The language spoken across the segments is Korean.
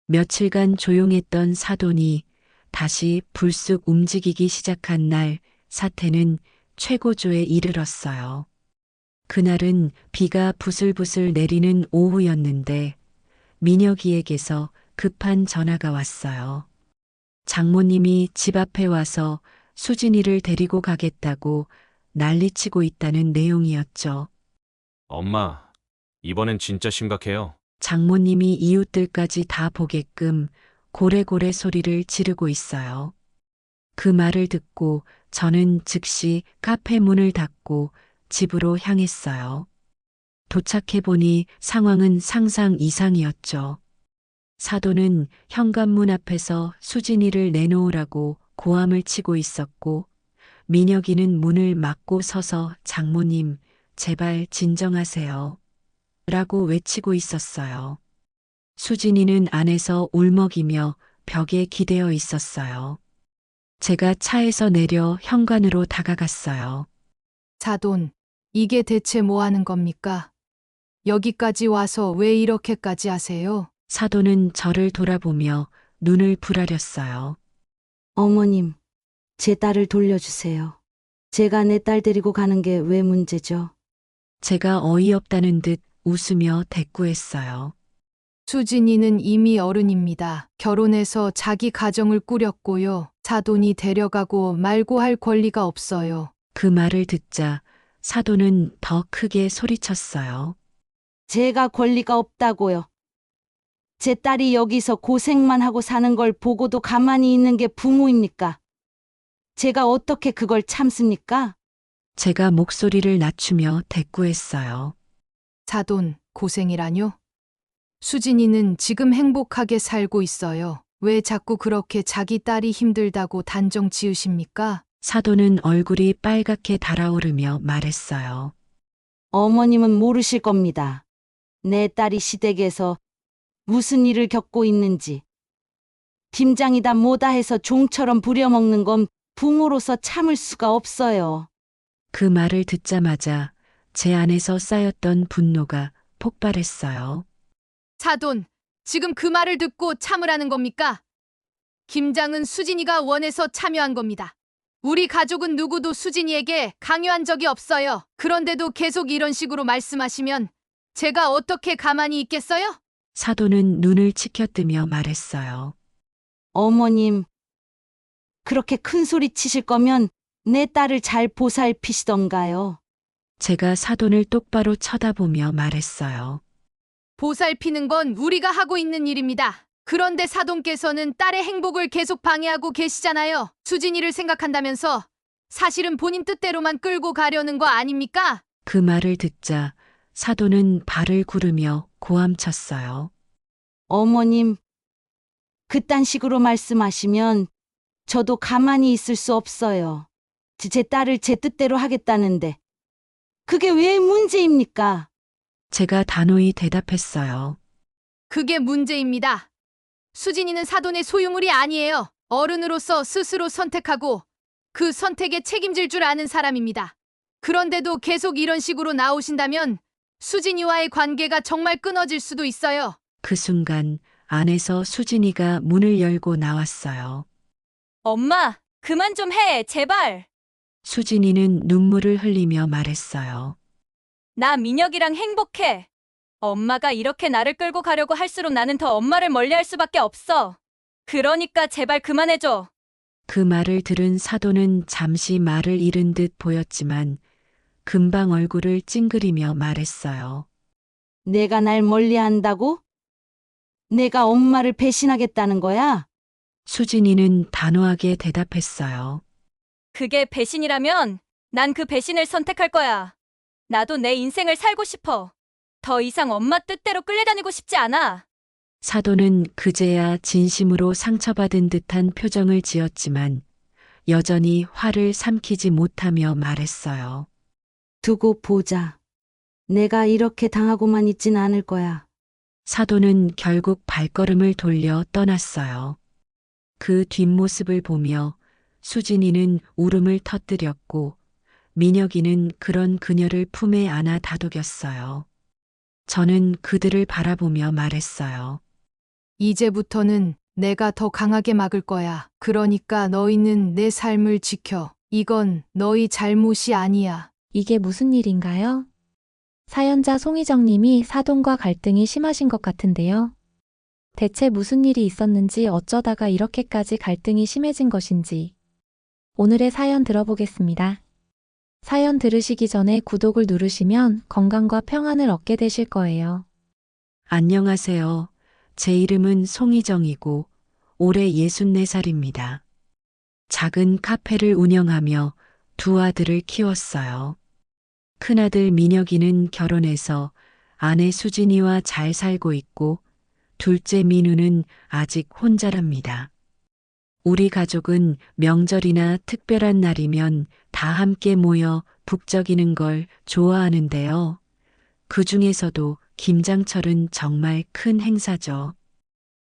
며칠간 조용했던 사돈이 다시 불쑥 움직이기 시작한 날 사태는 최고조에 이르렀어요. 그날은 비가 부슬부슬 내리는 오후였는데 민혁이에게서 급한 전화가 왔어요. 장모님이 집 앞에 와서 수진이를 데리고 가겠다고 난리치고 있다는 내용이었죠. 엄마, 이번엔 진짜 심각해요. 장모님이 이웃들까지 다 보게끔 고래고래 소리를 지르고 있어요. 그 말을 듣고 저는 즉시 카페 문을 닫고 집으로 향했어요. 도착해 보니 상황은 상상 이상이었죠. 사돈은 현관문 앞에서 수진이를 내놓으라고 고함을 치고 있었고, 민혁이는 문을 막고 서서 장모님, 제발 진정하세요. 라고 외치고 있었어요. 수진이는 안에서 울먹이며 벽에 기대어 있었어요. 제가 차에서 내려 현관으로 다가갔어요. 사돈, 이게 대체 뭐 하는 겁니까? 여기까지 와서 왜 이렇게까지 하세요? 사돈은 저를 돌아보며 눈을 부라렸어요. 어머님, 제 딸을 돌려주세요. 제가 내 딸 데리고 가는 게 왜 문제죠? 제가 어이없다는 듯 웃으며 대꾸했어요. 수진이는 이미 어른입니다. 결혼해서 자기 가정을 꾸렸고요. 사돈이 데려가고 말고 할 권리가 없어요. 그 말을 듣자 사돈은 더 크게 소리쳤어요. 제가 권리가 없다고요. 제 딸이 여기서 고생만 하고 사는 걸 보고도 가만히 있는 게 부모입니까? 제가 어떻게 그걸 참습니까? 제가 목소리를 낮추며 대꾸했어요. 사돈, 고생이라뇨? 수진이는 지금 행복하게 살고 있어요. 왜 자꾸 그렇게 자기 딸이 힘들다고 단정 지으십니까? 사돈은 얼굴이 빨갛게 달아오르며 말했어요. 어머님은 모르실 겁니다. 내 딸이 시댁에서 무슨 일을 겪고 있는지. 김장이다 뭐다 해서 종처럼 부려먹는 건 부모로서 참을 수가 없어요. 그 말을 듣자마자 제 안에서 쌓였던 분노가 폭발했어요. 사돈, 지금 그 말을 듣고 참으라는 겁니까? 김장은 수진이가 원해서 참여한 겁니다. 우리 가족은 누구도 수진이에게 강요한 적이 없어요. 그런데도 계속 이런 식으로 말씀하시면 제가 어떻게 가만히 있겠어요? 사돈은 눈을 치켜뜨며 말했어요. 어머님, 그렇게 큰 소리 치실 거면 내 딸을 잘 보살피시던가요. 제가 사돈을 똑바로 쳐다보며 말했어요. 보살피는 건 우리가 하고 있는 일입니다. 그런데 사돈께서는 딸의 행복을 계속 방해하고 계시잖아요. 수진이를 생각한다면서 사실은 본인 뜻대로만 끌고 가려는 거 아닙니까? 그 말을 듣자 사돈은 발을 구르며 고함쳤어요. 어머님, 그딴 식으로 말씀하시면 저도 가만히 있을 수 없어요. 제 딸을 제 뜻대로 하겠다는데 그게 왜 문제입니까? 제가 단호히 대답했어요. 그게 문제입니다. 수진이는 사돈의 소유물이 아니에요. 어른으로서 스스로 선택하고 그 선택에 책임질 줄 아는 사람입니다. 그런데도 계속 이런 식으로 나오신다면 수진이와의 관계가 정말 끊어질 수도 있어요. 그 순간 안에서 수진이가 문을 열고 나왔어요. 엄마, 그만 좀 해, 제발. 수진이는 눈물을 흘리며 말했어요. 나 민혁이랑 행복해. 엄마가 이렇게 나를 끌고 가려고 할수록 나는 더 엄마를 멀리할 수밖에 없어. 그러니까 제발 그만해줘. 그 말을 들은 사돈은 잠시 말을 잃은 듯 보였지만 금방 얼굴을 찡그리며 말했어요. 내가 날 멀리한다고? 내가 엄마를 배신하겠다는 거야? 수진이는 단호하게 대답했어요. 그게 배신이라면 난 그 배신을 선택할 거야. 나도 내 인생을 살고 싶어. 더 이상 엄마 뜻대로 끌려다니고 싶지 않아. 사돈은 그제야 진심으로 상처받은 듯한 표정을 지었지만 여전히 화를 삼키지 못하며 말했어요. 두고 보자. 내가 이렇게 당하고만 있진 않을 거야. 사돈은 결국 발걸음을 돌려 떠났어요. 그 뒷모습을 보며 수진이는 울음을 터뜨렸고 민혁이는 그런 그녀를 품에 안아 다독였어요. 저는 그들을 바라보며 말했어요. 이제부터는 내가 더 강하게 막을 거야. 그러니까 너희는 내 삶을 지켜. 이건 너희 잘못이 아니야. 이게 무슨 일인가요? 사연자 송희정님이 사돈과 갈등이 심하신 것 같은데요. 대체 무슨 일이 있었는지 어쩌다가 이렇게까지 갈등이 심해진 것인지 오늘의 사연 들어보겠습니다. 사연 들으시기 전에 구독을 누르시면 건강과 평안을 얻게 되실 거예요. 안녕하세요. 제 이름은 송희정이고 올해 64살입니다. 작은 카페를 운영하며 두 아들을 키웠어요. 큰아들 민혁이는 결혼해서 아내 수진이와 잘 살고 있고 둘째 민우는 아직 혼자랍니다. 우리 가족은 명절이나 특별한 날이면 다 함께 모여 북적이는 걸 좋아하는데요. 그 중에서도 김장철은 정말 큰 행사죠.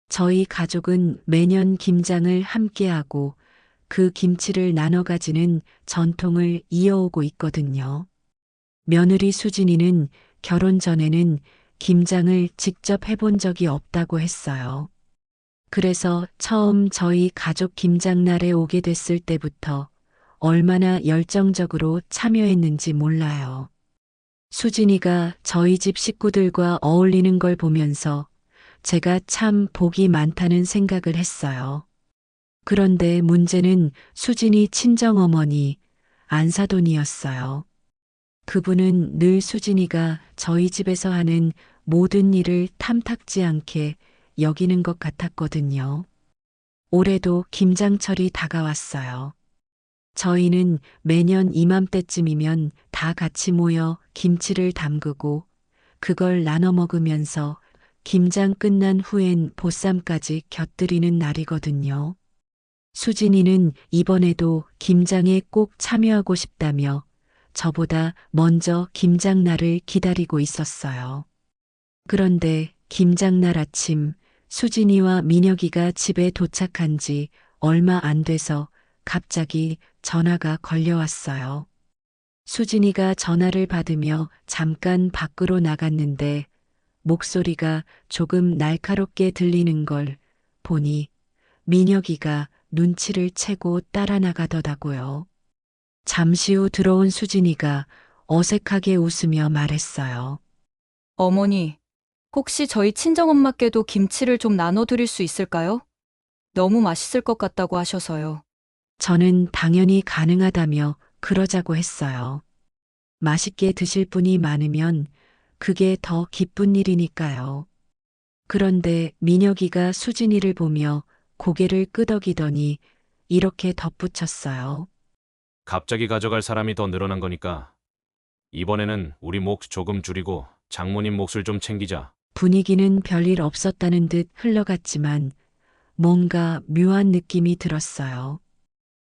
저희 가족은 매년 김장을 함께하고 그 김치를 나눠 가지는 전통을 이어오고 있거든요. 며느리 수진이는 결혼 전에는 김장을 직접 해본 적이 없다고 했어요. 그래서 처음 저희 가족 김장날에 오게 됐을 때부터 얼마나 열정적으로 참여했는지 몰라요. 수진이가 저희 집 식구들과 어울리는 걸 보면서 제가 참 복이 많다는 생각을 했어요. 그런데 문제는 수진이 친정어머니 안사돈이었어요. 그분은 늘 수진이가 저희 집에서 하는 모든 일을 탐탁지 않게 여기는 것 같았거든요. 올해도 김장철이 다가왔어요. 저희는 매년 이맘때쯤이면 다 같이 모여 김치를 담그고 그걸 나눠 먹으면서 김장 끝난 후엔 보쌈까지 곁들이는 날이거든요. 수진이는 이번에도 김장에 꼭 참여하고 싶다며 저보다 먼저 김장날을 기다리고 있었어요. 그런데 김장날 아침 수진이와 민혁이가 집에 도착한 지 얼마 안 돼서 갑자기 전화가 걸려왔어요. 수진이가 전화를 받으며 잠깐 밖으로 나갔는데 목소리가 조금 날카롭게 들리는 걸 보니 민혁이가 눈치를 채고 따라 나가더라고요. 잠시 후 들어온 수진이가 어색하게 웃으며 말했어요. 어머니, 혹시 저희 친정엄마께도 김치를 좀 나눠드릴 수 있을까요? 너무 맛있을 것 같다고 하셔서요. 저는 당연히 가능하다며 그러자고 했어요. 맛있게 드실 분이 많으면 그게 더 기쁜 일이니까요. 그런데 민혁이가 수진이를 보며 고개를 끄덕이더니 이렇게 덧붙였어요. 갑자기 가져갈 사람이 더 늘어난 거니까 이번에는 우리 몫 조금 줄이고 장모님 몫을 좀 챙기자. 분위기는 별일 없었다는 듯 흘러갔지만 뭔가 묘한 느낌이 들었어요.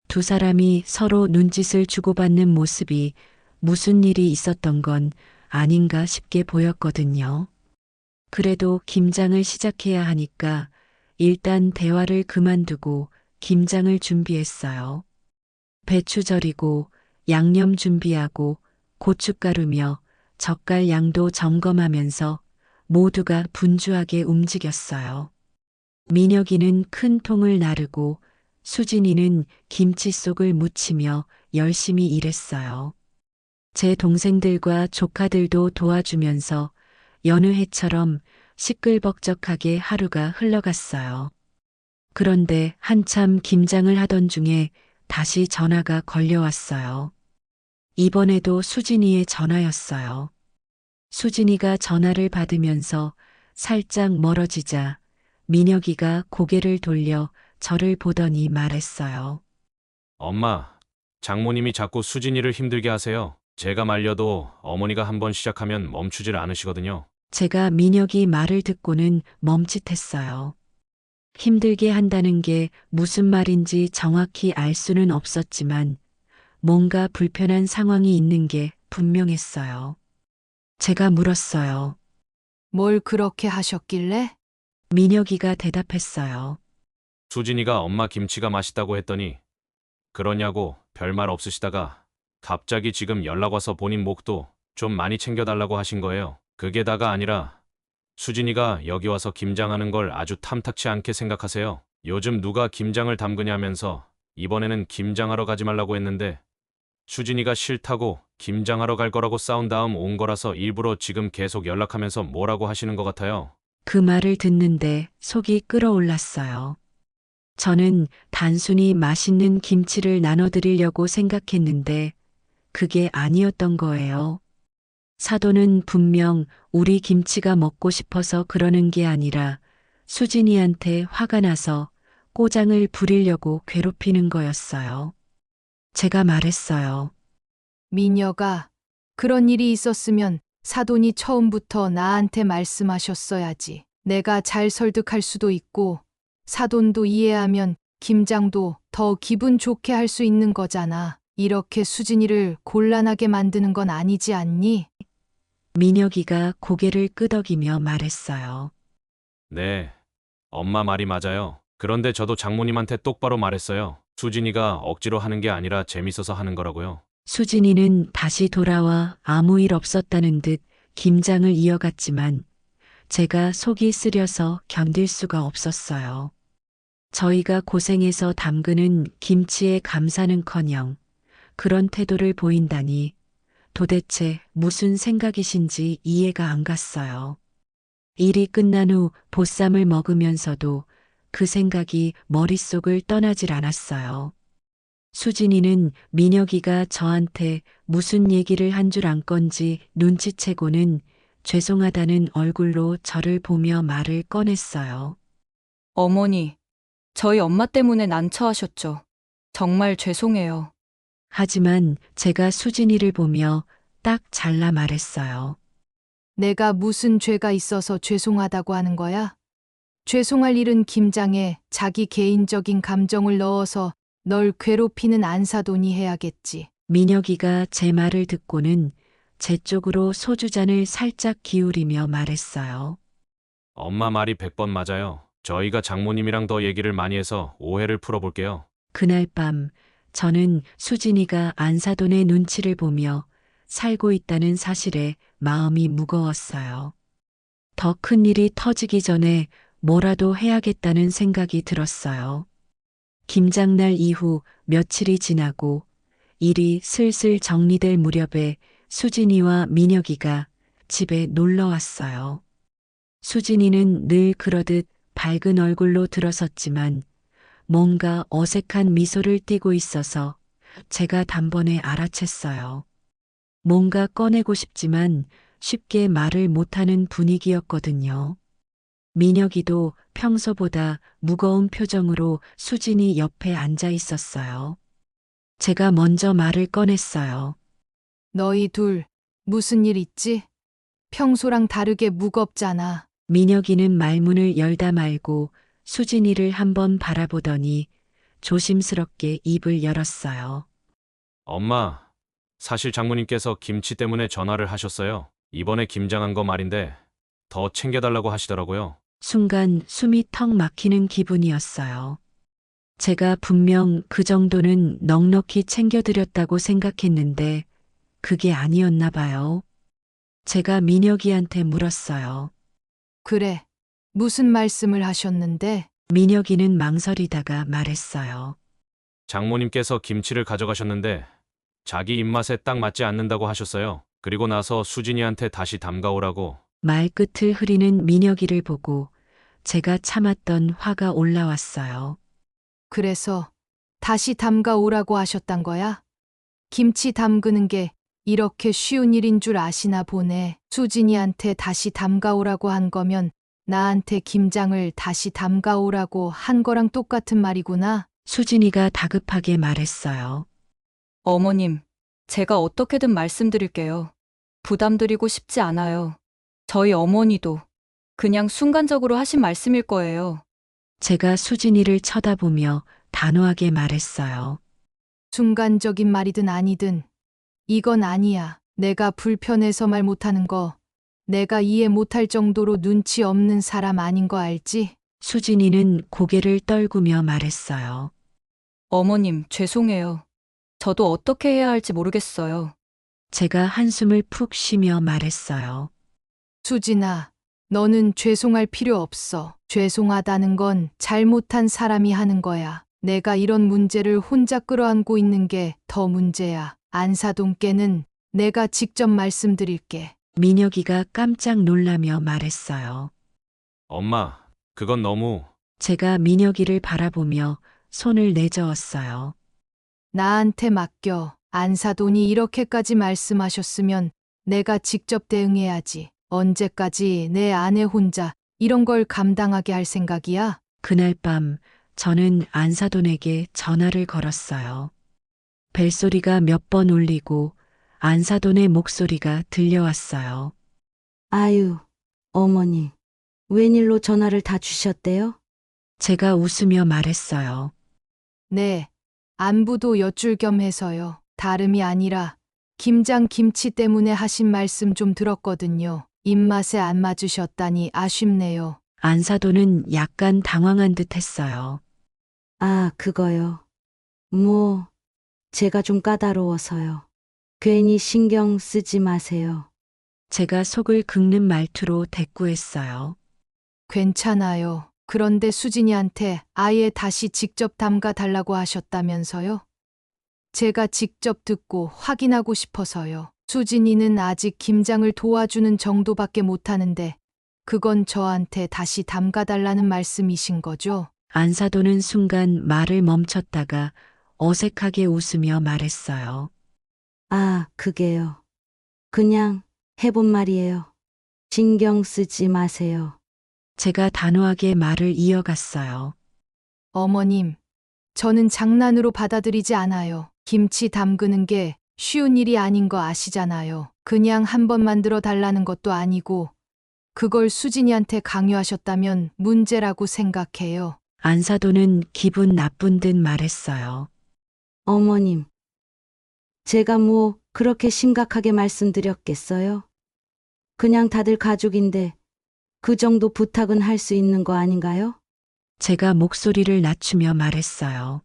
두 사람이 서로 눈짓을 주고받는 모습이 무슨 일이 있었던 건 아닌가 싶게 보였거든요. 그래도 김장을 시작해야 하니까 일단 대화를 그만두고 김장을 준비했어요. 배추 절이고 양념 준비하고 고춧가루며 젓갈 양도 점검하면서 모두가 분주하게 움직였어요. 민혁이는 큰 통을 나르고 수진이는 김치 속을 묻히며 열심히 일했어요. 제 동생들과 조카들도 도와주면서 여느 해처럼 시끌벅적하게 하루가 흘러갔어요. 그런데 한참 김장을 하던 중에 다시 전화가 걸려왔어요. 이번에도 수진이의 전화였어요. 수진이가 전화를 받으면서 살짝 멀어지자 민혁이가 고개를 돌려 저를 보더니 말했어요. 엄마, 장모님이 자꾸 수진이를 힘들게 하세요. 제가 말려도 어머니가 한번 시작하면 멈추질 않으시거든요. 제가 민혁이 말을 듣고는 멈칫했어요. 힘들게 한다는 게 무슨 말인지 정확히 알 수는 없었지만 뭔가 불편한 상황이 있는 게 분명했어요. 제가 물었어요. 뭘 그렇게 하셨길래? 민혁이가 대답했어요. 수진이가 엄마 김치가 맛있다고 했더니 그러냐고 별말 없으시다가 갑자기 지금 연락 와서 본인 몫도 좀 많이 챙겨달라고 하신 거예요. 그게 다가 아니라 수진이가 여기 와서 김장하는 걸 아주 탐탁치 않게 생각하세요. 요즘 누가 김장을 담그냐면서 이번에는 김장하러 가지 말라고 했는데 수진이가 싫다고 김장하러 갈 거라고 싸운 다음 온 거라서 일부러 지금 계속 연락하면서 뭐라고 하시는 것 같아요. 그 말을 듣는데 속이 끓어올랐어요. 저는 단순히 맛있는 김치를 나눠드리려고 생각했는데 그게 아니었던 거예요. 사돈은 분명 우리 김치가 먹고 싶어서 그러는 게 아니라 수진이한테 화가 나서 꼬장을 부리려고 괴롭히는 거였어요. 제가 말했어요. 미녀가 그런 일이 있었으면 사돈이 처음부터 나한테 말씀하셨어야지. 내가 잘 설득할 수도 있고 사돈도 이해하면 김장도 더 기분 좋게 할 수 있는 거잖아. 이렇게 수진이를 곤란하게 만드는 건 아니지 않니? 민혁이가 고개를 끄덕이며 말했어요. 네, 엄마 말이 맞아요. 그런데 저도 장모님한테 똑바로 말했어요. 수진이가 억지로 하는 게 아니라 재밌어서 하는 거라고요. 수진이는 다시 돌아와 아무 일 없었다는 듯 김장을 이어갔지만 제가 속이 쓰려서 견딜 수가 없었어요. 저희가 고생해서 담그는 김치에 감사는커녕 그런 태도를 보인다니 도대체 무슨 생각이신지 이해가 안 갔어요. 일이 끝난 후 보쌈을 먹으면서도 그 생각이 머릿속을 떠나질 않았어요. 수진이는 민혁이가 저한테 무슨 얘기를 한 줄 안 건지 눈치채고는 죄송하다는 얼굴로 저를 보며 말을 꺼냈어요. 어머니, 저희 엄마 때문에 난처하셨죠. 정말 죄송해요. 하지만 제가 수진이를 보며 딱 잘라 말했어요. 내가 무슨 죄가 있어서 죄송하다고 하는 거야? 죄송할 일은 김장에 자기 개인적인 감정을 넣어서 널 괴롭히는 안사돈이 해야겠지. 민혁이가 제 말을 듣고는 제 쪽으로 소주잔을 살짝 기울이며 말했어요. 엄마 말이 100번 맞아요. 저희가 장모님이랑 더 얘기를 많이 해서 오해를 풀어볼게요. 그날 밤 저는 수진이가 안사돈의 눈치를 보며 살고 있다는 사실에 마음이 무거웠어요. 더 큰 일이 터지기 전에 뭐라도 해야겠다는 생각이 들었어요. 김장날 이후 며칠이 지나고 일이 슬슬 정리될 무렵에 수진이와 민혁이가 집에 놀러 왔어요. 수진이는 늘 그러듯 밝은 얼굴로 들어섰지만 뭔가 어색한 미소를 띠고 있어서 제가 단번에 알아챘어요. 뭔가 꺼내고 싶지만 쉽게 말을 못하는 분위기였거든요. 민혁이도 평소보다 무거운 표정으로 수진이 옆에 앉아 있었어요. 제가 먼저 말을 꺼냈어요. 너희 둘 무슨 일 있지? 평소랑 다르게 무겁잖아. 민혁이는 말문을 열다 말고 수진이를 한번 바라보더니 조심스럽게 입을 열었어요. 엄마, 사실 장모님께서 김치 때문에 전화를 하셨어요. 이번에 김장한 거 말인데 더 챙겨달라고 하시더라고요. 순간 숨이 턱 막히는 기분이었어요. 제가 분명 그 정도는 넉넉히 챙겨드렸다고 생각했는데 그게 아니었나 봐요. 제가 민혁이한테 물었어요. 그래. 무슨 말씀을 하셨는데? 민혁이는 망설이다가 말했어요. 장모님께서 김치를 가져가셨는데 자기 입맛에 딱 맞지 않는다고 하셨어요. 그리고 나서 수진이한테 다시 담가오라고. 말끝을 흐리는 민혁이를 보고 제가 참았던 화가 올라왔어요. 그래서 다시 담가 오라고 하셨단 거야? 김치 담그는 게 이렇게 쉬운 일인 줄 아시나 보네. 수진이한테 다시 담가 오라고 한 거면 나한테 김장을 다시 담가 오라고 한 거랑 똑같은 말이구나. 수진이가 다급하게 말했어요. 어머님, 제가 어떻게든 말씀드릴게요. 부담드리고 싶지 않아요. 저희 어머니도 그냥 순간적으로 하신 말씀일 거예요. 제가 수진이를 쳐다보며 단호하게 말했어요. 순간적인 말이든 아니든 이건 아니야. 내가 불편해서 말 못하는 거 내가 이해 못할 정도로 눈치 없는 사람 아닌 거 알지? 수진이는 고개를 떨구며 말했어요. 어머님, 죄송해요. 저도 어떻게 해야 할지 모르겠어요. 제가 한숨을 푹 쉬며 말했어요. 수진아, 너는 죄송할 필요 없어. 죄송하다는 건 잘못한 사람이 하는 거야. 내가 이런 문제를 혼자 끌어안고 있는 게 더 문제야. 안사돈께는 내가 직접 말씀드릴게. 민혁이가 깜짝 놀라며 말했어요. 엄마, 그건 너무... 제가 민혁이를 바라보며 손을 내저었어요. 나한테 맡겨. 안사돈이 이렇게까지 말씀하셨으면 내가 직접 대응해야지. 언제까지 내 아내 혼자 이런 걸 감당하게 할 생각이야? 그날 밤 저는 안사돈에게 전화를 걸었어요. 벨소리가 몇 번 울리고 안사돈의 목소리가 들려왔어요. 아유, 어머니. 웬일로 전화를 다 주셨대요? 제가 웃으며 말했어요. 네. 안부도 여쭐 겸 해서요. 다름이 아니라 김장 김치 때문에 하신 말씀 좀 들었거든요. 입맛에 안 맞으셨다니 아쉽네요. 안사돈은 약간 당황한 듯 했어요. 아, 그거요. 제가 좀 까다로워서요. 괜히 신경 쓰지 마세요. 제가 속을 긁는 말투로 대꾸했어요. 괜찮아요. 그런데 수진이한테 아예 다시 직접 담가 달라고 하셨다면서요? 제가 직접 듣고 확인하고 싶어서요. 수진이는 아직 김장을 도와주는 정도밖에 못하는데 그건 저한테 다시 담가 달라는 말씀이신 거죠? 안사돈은 순간 말을 멈췄다가 어색하게 웃으며 말했어요. 아, 그게요. 그냥 해본 말이에요. 신경 쓰지 마세요. 제가 단호하게 말을 이어갔어요. 어머님, 저는 장난으로 받아들이지 않아요. 김치 담그는 게 쉬운 일이 아닌 거 아시잖아요. 그냥 한 번 만들어 달라는 것도 아니고 그걸 수진이한테 강요하셨다면 문제라고 생각해요. 안사돈은 기분 나쁜 듯 말했어요. 어머님. 제가 그렇게 심각하게 말씀드렸겠어요? 그냥 다들 가족인데 그 정도 부탁은 할 수 있는 거 아닌가요? 제가 목소리를 낮추며 말했어요.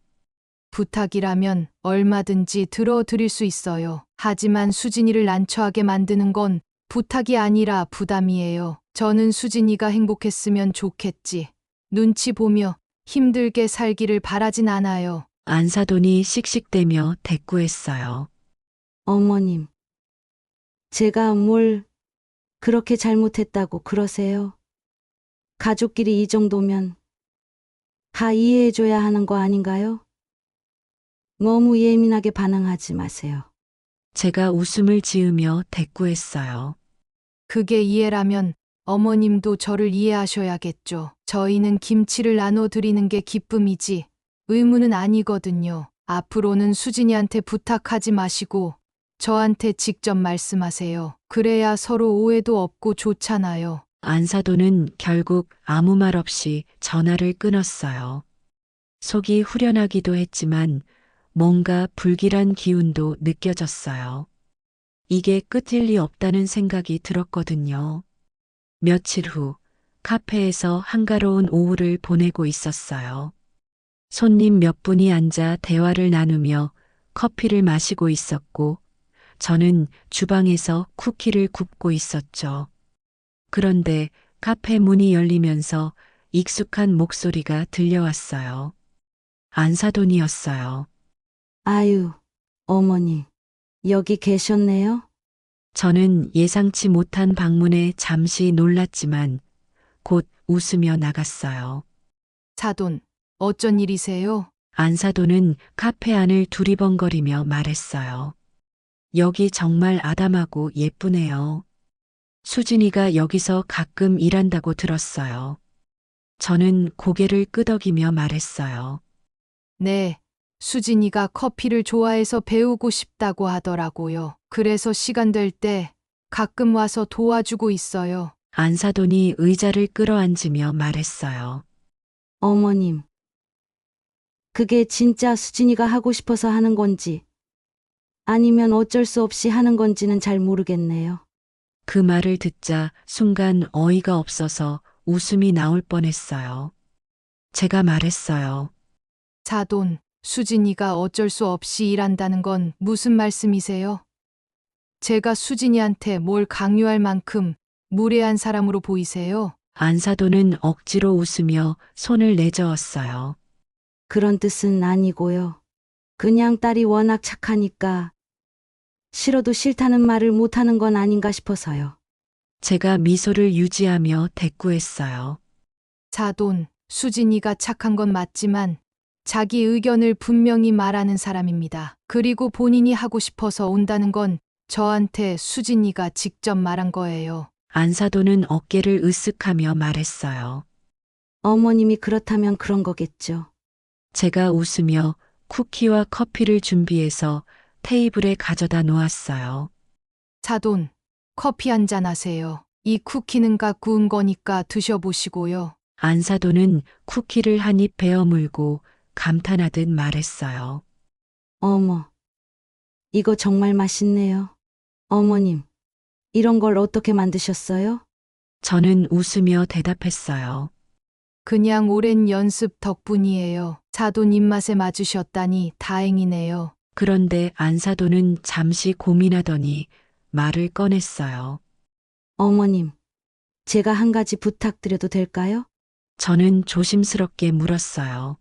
부탁이라면 얼마든지 들어드릴 수 있어요. 하지만 수진이를 난처하게 만드는 건 부탁이 아니라 부담이에요. 저는 수진이가 행복했으면 좋겠지. 눈치 보며 힘들게 살기를 바라진 않아요. 안사돈이 씩씩대며 대꾸했어요. 어머님. 제가 뭘 그렇게 잘못했다고 그러세요? 가족끼리 이 정도면 다 이해해줘야 하는 거 아닌가요? 너무 예민하게 반응하지 마세요. 제가 웃음을 지으며 대꾸했어요. 그게 이해라면 어머님도 저를 이해하셔야겠죠. 저희는 김치를 나눠드리는 게 기쁨이지 의무는 아니거든요. 앞으로는 수진이한테 부탁하지 마시고 저한테 직접 말씀하세요. 그래야 서로 오해도 없고 좋잖아요. 안사돈은 결국 아무 말 없이 전화를 끊었어요. 속이 후련하기도 했지만 뭔가 불길한 기운도 느껴졌어요. 이게 끝일 리 없다는 생각이 들었거든요. 며칠 후 카페에서 한가로운 오후를 보내고 있었어요. 손님 몇 분이 앉아 대화를 나누며 커피를 마시고 있었고 저는 주방에서 쿠키를 굽고 있었죠. 그런데 카페 문이 열리면서 익숙한 목소리가 들려왔어요. 안사돈이었어요. 아유, 어머니. 여기 계셨네요? 저는 예상치 못한 방문에 잠시 놀랐지만 곧 웃으며 나갔어요. 사돈, 어쩐 일이세요? 안사돈은 카페 안을 두리번거리며 말했어요. 여기 정말 아담하고 예쁘네요. 수진이가 여기서 가끔 일한다고 들었어요. 저는 고개를 끄덕이며 말했어요. 네, 수진이가 커피를 좋아해서 배우고 싶다고 하더라고요. 그래서 시간 될 때 가끔 와서 도와주고 있어요. 안사돈이 의자를 끌어앉으며 말했어요. 어머님. 그게 진짜 수진이가 하고 싶어서 하는 건지 아니면 어쩔 수 없이 하는 건지는 잘 모르겠네요. 그 말을 듣자 순간 어이가 없어서 웃음이 나올 뻔했어요. 제가 말했어요. 사돈, 수진이가 어쩔 수 없이 일한다는 건 무슨 말씀이세요? 제가 수진이한테 뭘 강요할 만큼 무례한 사람으로 보이세요? 안사돈은 억지로 웃으며 손을 내저었어요. 그런 뜻은 아니고요. 그냥 딸이 워낙 착하니까 싫어도 싫다는 말을 못하는 건 아닌가 싶어서요. 제가 미소를 유지하며 대꾸했어요. 사돈, 수진이가 착한 건 맞지만 자기 의견을 분명히 말하는 사람입니다. 그리고 본인이 하고 싶어서 온다는 건 저한테 수진이가 직접 말한 거예요. 안사돈은 어깨를 으쓱하며 말했어요. 어머님이 그렇다면 그런 거겠죠. 제가 웃으며 쿠키와 커피를 준비해서 테이블에 가져다 놓았어요. 사돈, 커피 한 잔 하세요. 이 쿠키는 가 구운 거니까 드셔보시고요. 안사돈은 쿠키를 한 입 베어 물고 감탄하듯 말했어요. 어머, 이거 정말 맛있네요. 어머님, 이런 걸 어떻게 만드셨어요? 저는 웃으며 대답했어요. 그냥 오랜 연습 덕분이에요. 사돈 입맛에 맞으셨다니 다행이네요. 그런데 안사돈은 잠시 고민하더니 말을 꺼냈어요. 어머님, 제가 한 가지 부탁드려도 될까요? 저는 조심스럽게 물었어요.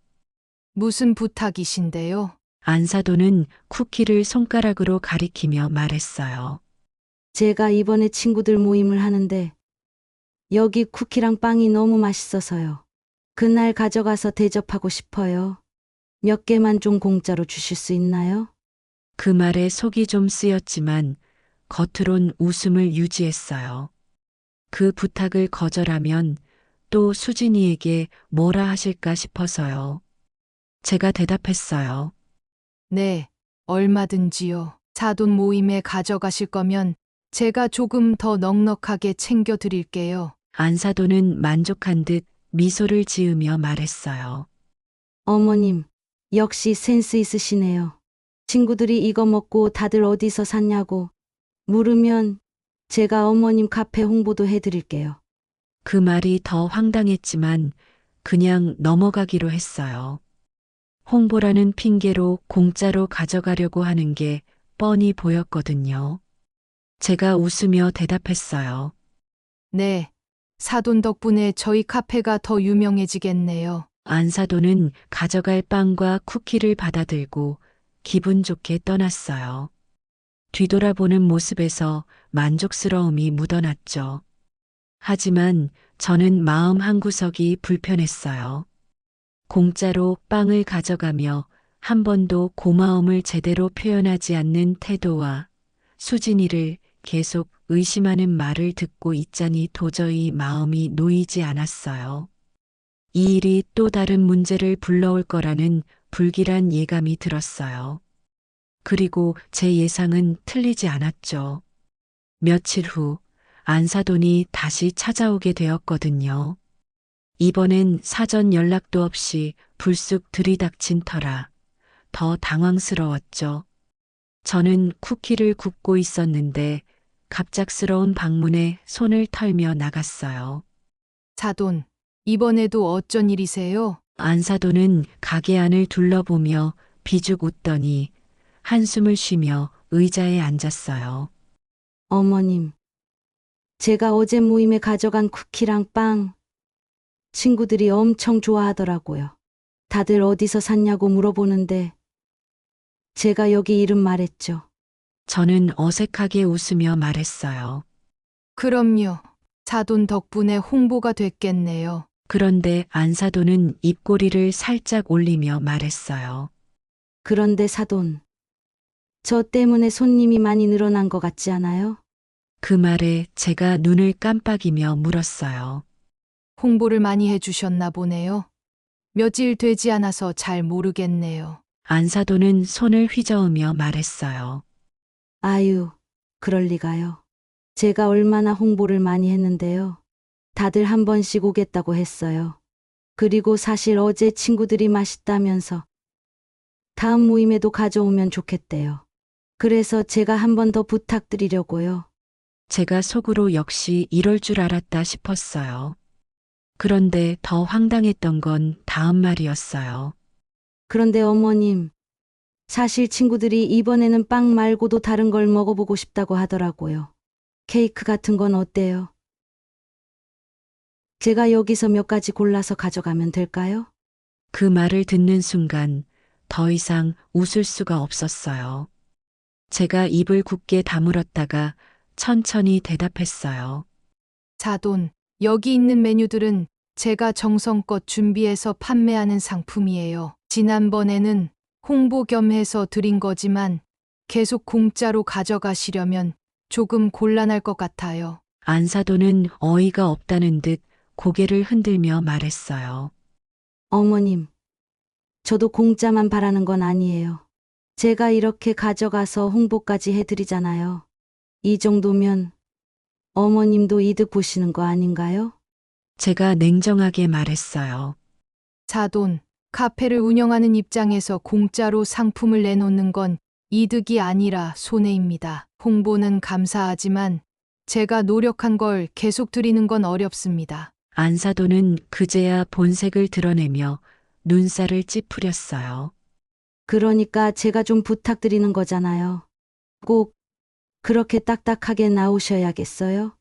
무슨 부탁이신데요? 안사돈은 쿠키를 손가락으로 가리키며 말했어요. 제가 이번에 친구들 모임을 하는데 여기 쿠키랑 빵이 너무 맛있어서요. 그날 가져가서 대접하고 싶어요. 몇 개만 좀 공짜로 주실 수 있나요? 그 말에 속이 좀 쓰였지만 겉으론 웃음을 유지했어요. 그 부탁을 거절하면 또 수진이에게 뭐라 하실까 싶어서요. 제가 대답했어요. 네, 얼마든지요. 사돈 모임에 가져가실 거면 제가 조금 더 넉넉하게 챙겨 드릴게요. 안사돈은 만족한 듯 미소를 지으며 말했어요. 어머님, 역시 센스 있으시네요. 친구들이 이거 먹고 다들 어디서 샀냐고 물으면 제가 어머님 카페 홍보도 해드릴게요. 그 말이 더 황당했지만 그냥 넘어가기로 했어요. 홍보라는 핑계로 공짜로 가져가려고 하는 게 뻔히 보였거든요. 제가 웃으며 대답했어요. 네, 사돈 덕분에 저희 카페가 더 유명해지겠네요. 안사돈은 가져갈 빵과 쿠키를 받아들고 기분 좋게 떠났어요. 뒤돌아보는 모습에서 만족스러움이 묻어났죠. 하지만 저는 마음 한구석이 불편했어요. 공짜로 빵을 가져가며 한 번도 고마움을 제대로 표현하지 않는 태도와 수진이를 계속 의심하는 말을 듣고 있자니 도저히 마음이 놓이지 않았어요. 이 일이 또 다른 문제를 불러올 거라는 불길한 예감이 들었어요. 그리고 제 예상은 틀리지 않았죠. 며칠 후 안사돈이 다시 찾아오게 되었거든요. 이번엔 사전 연락도 없이 불쑥 들이닥친 터라 더 당황스러웠죠. 저는 쿠키를 굽고 있었는데 갑작스러운 방문에 손을 털며 나갔어요. 사돈, 이번에도 어쩐 일이세요? 안사돈은 가게 안을 둘러보며 비죽 웃더니 한숨을 쉬며 의자에 앉았어요. 어머님, 제가 어제 모임에 가져간 쿠키랑 빵 친구들이 엄청 좋아하더라고요. 다들 어디서 샀냐고 물어보는데 제가 여기 이름 말했죠. 저는 어색하게 웃으며 말했어요. 그럼요. 사돈 덕분에 홍보가 됐겠네요. 그런데 안사돈은 입꼬리를 살짝 올리며 말했어요. 그런데 사돈, 저 때문에 손님이 많이 늘어난 것 같지 않아요? 그 말에 제가 눈을 깜빡이며 물었어요. 홍보를 많이 해주셨나 보네요. 며칠 되지 않아서 잘 모르겠네요. 안사돈은 손을 휘저으며 말했어요. 아유, 그럴 리가요. 제가 얼마나 홍보를 많이 했는데요. 다들 한 번씩 오겠다고 했어요. 그리고 사실 어제 친구들이 맛있다면서 다음 모임에도 가져오면 좋겠대요. 그래서 제가 한 번 더 부탁드리려고요. 제가 속으로 역시 이럴 줄 알았다 싶었어요. 그런데 더 황당했던 건 다음 말이었어요. 그런데 어머님, 사실 친구들이 이번에는 빵 말고도 다른 걸 먹어보고 싶다고 하더라고요. 케이크 같은 건 어때요? 제가 여기서 몇 가지 골라서 가져가면 될까요? 그 말을 듣는 순간 더 이상 웃을 수가 없었어요. 제가 입을 굳게 다물었다가 천천히 대답했어요. 사돈, 여기 있는 메뉴들은 제가 정성껏 준비해서 판매하는 상품이에요. 지난번에는 홍보 겸 해서 드린 거지만 계속 공짜로 가져가시려면 조금 곤란할 것 같아요. 안사돈은 어이가 없다는 듯 고개를 흔들며 말했어요. 어머님, 저도 공짜만 바라는 건 아니에요. 제가 이렇게 가져가서 홍보까지 해드리잖아요. 이 정도면 어머님도 이득 보시는 거 아닌가요? 제가 냉정하게 말했어요. 사돈, 카페를 운영하는 입장에서 공짜로 상품을 내놓는 건 이득이 아니라 손해입니다. 홍보는 감사하지만 제가 노력한 걸 계속 드리는 건 어렵습니다. 안사돈은 그제야 본색을 드러내며 눈살을 찌푸렸어요. 그러니까 제가 좀 부탁드리는 거잖아요. 꼭 그렇게 딱딱하게 나오셔야겠어요?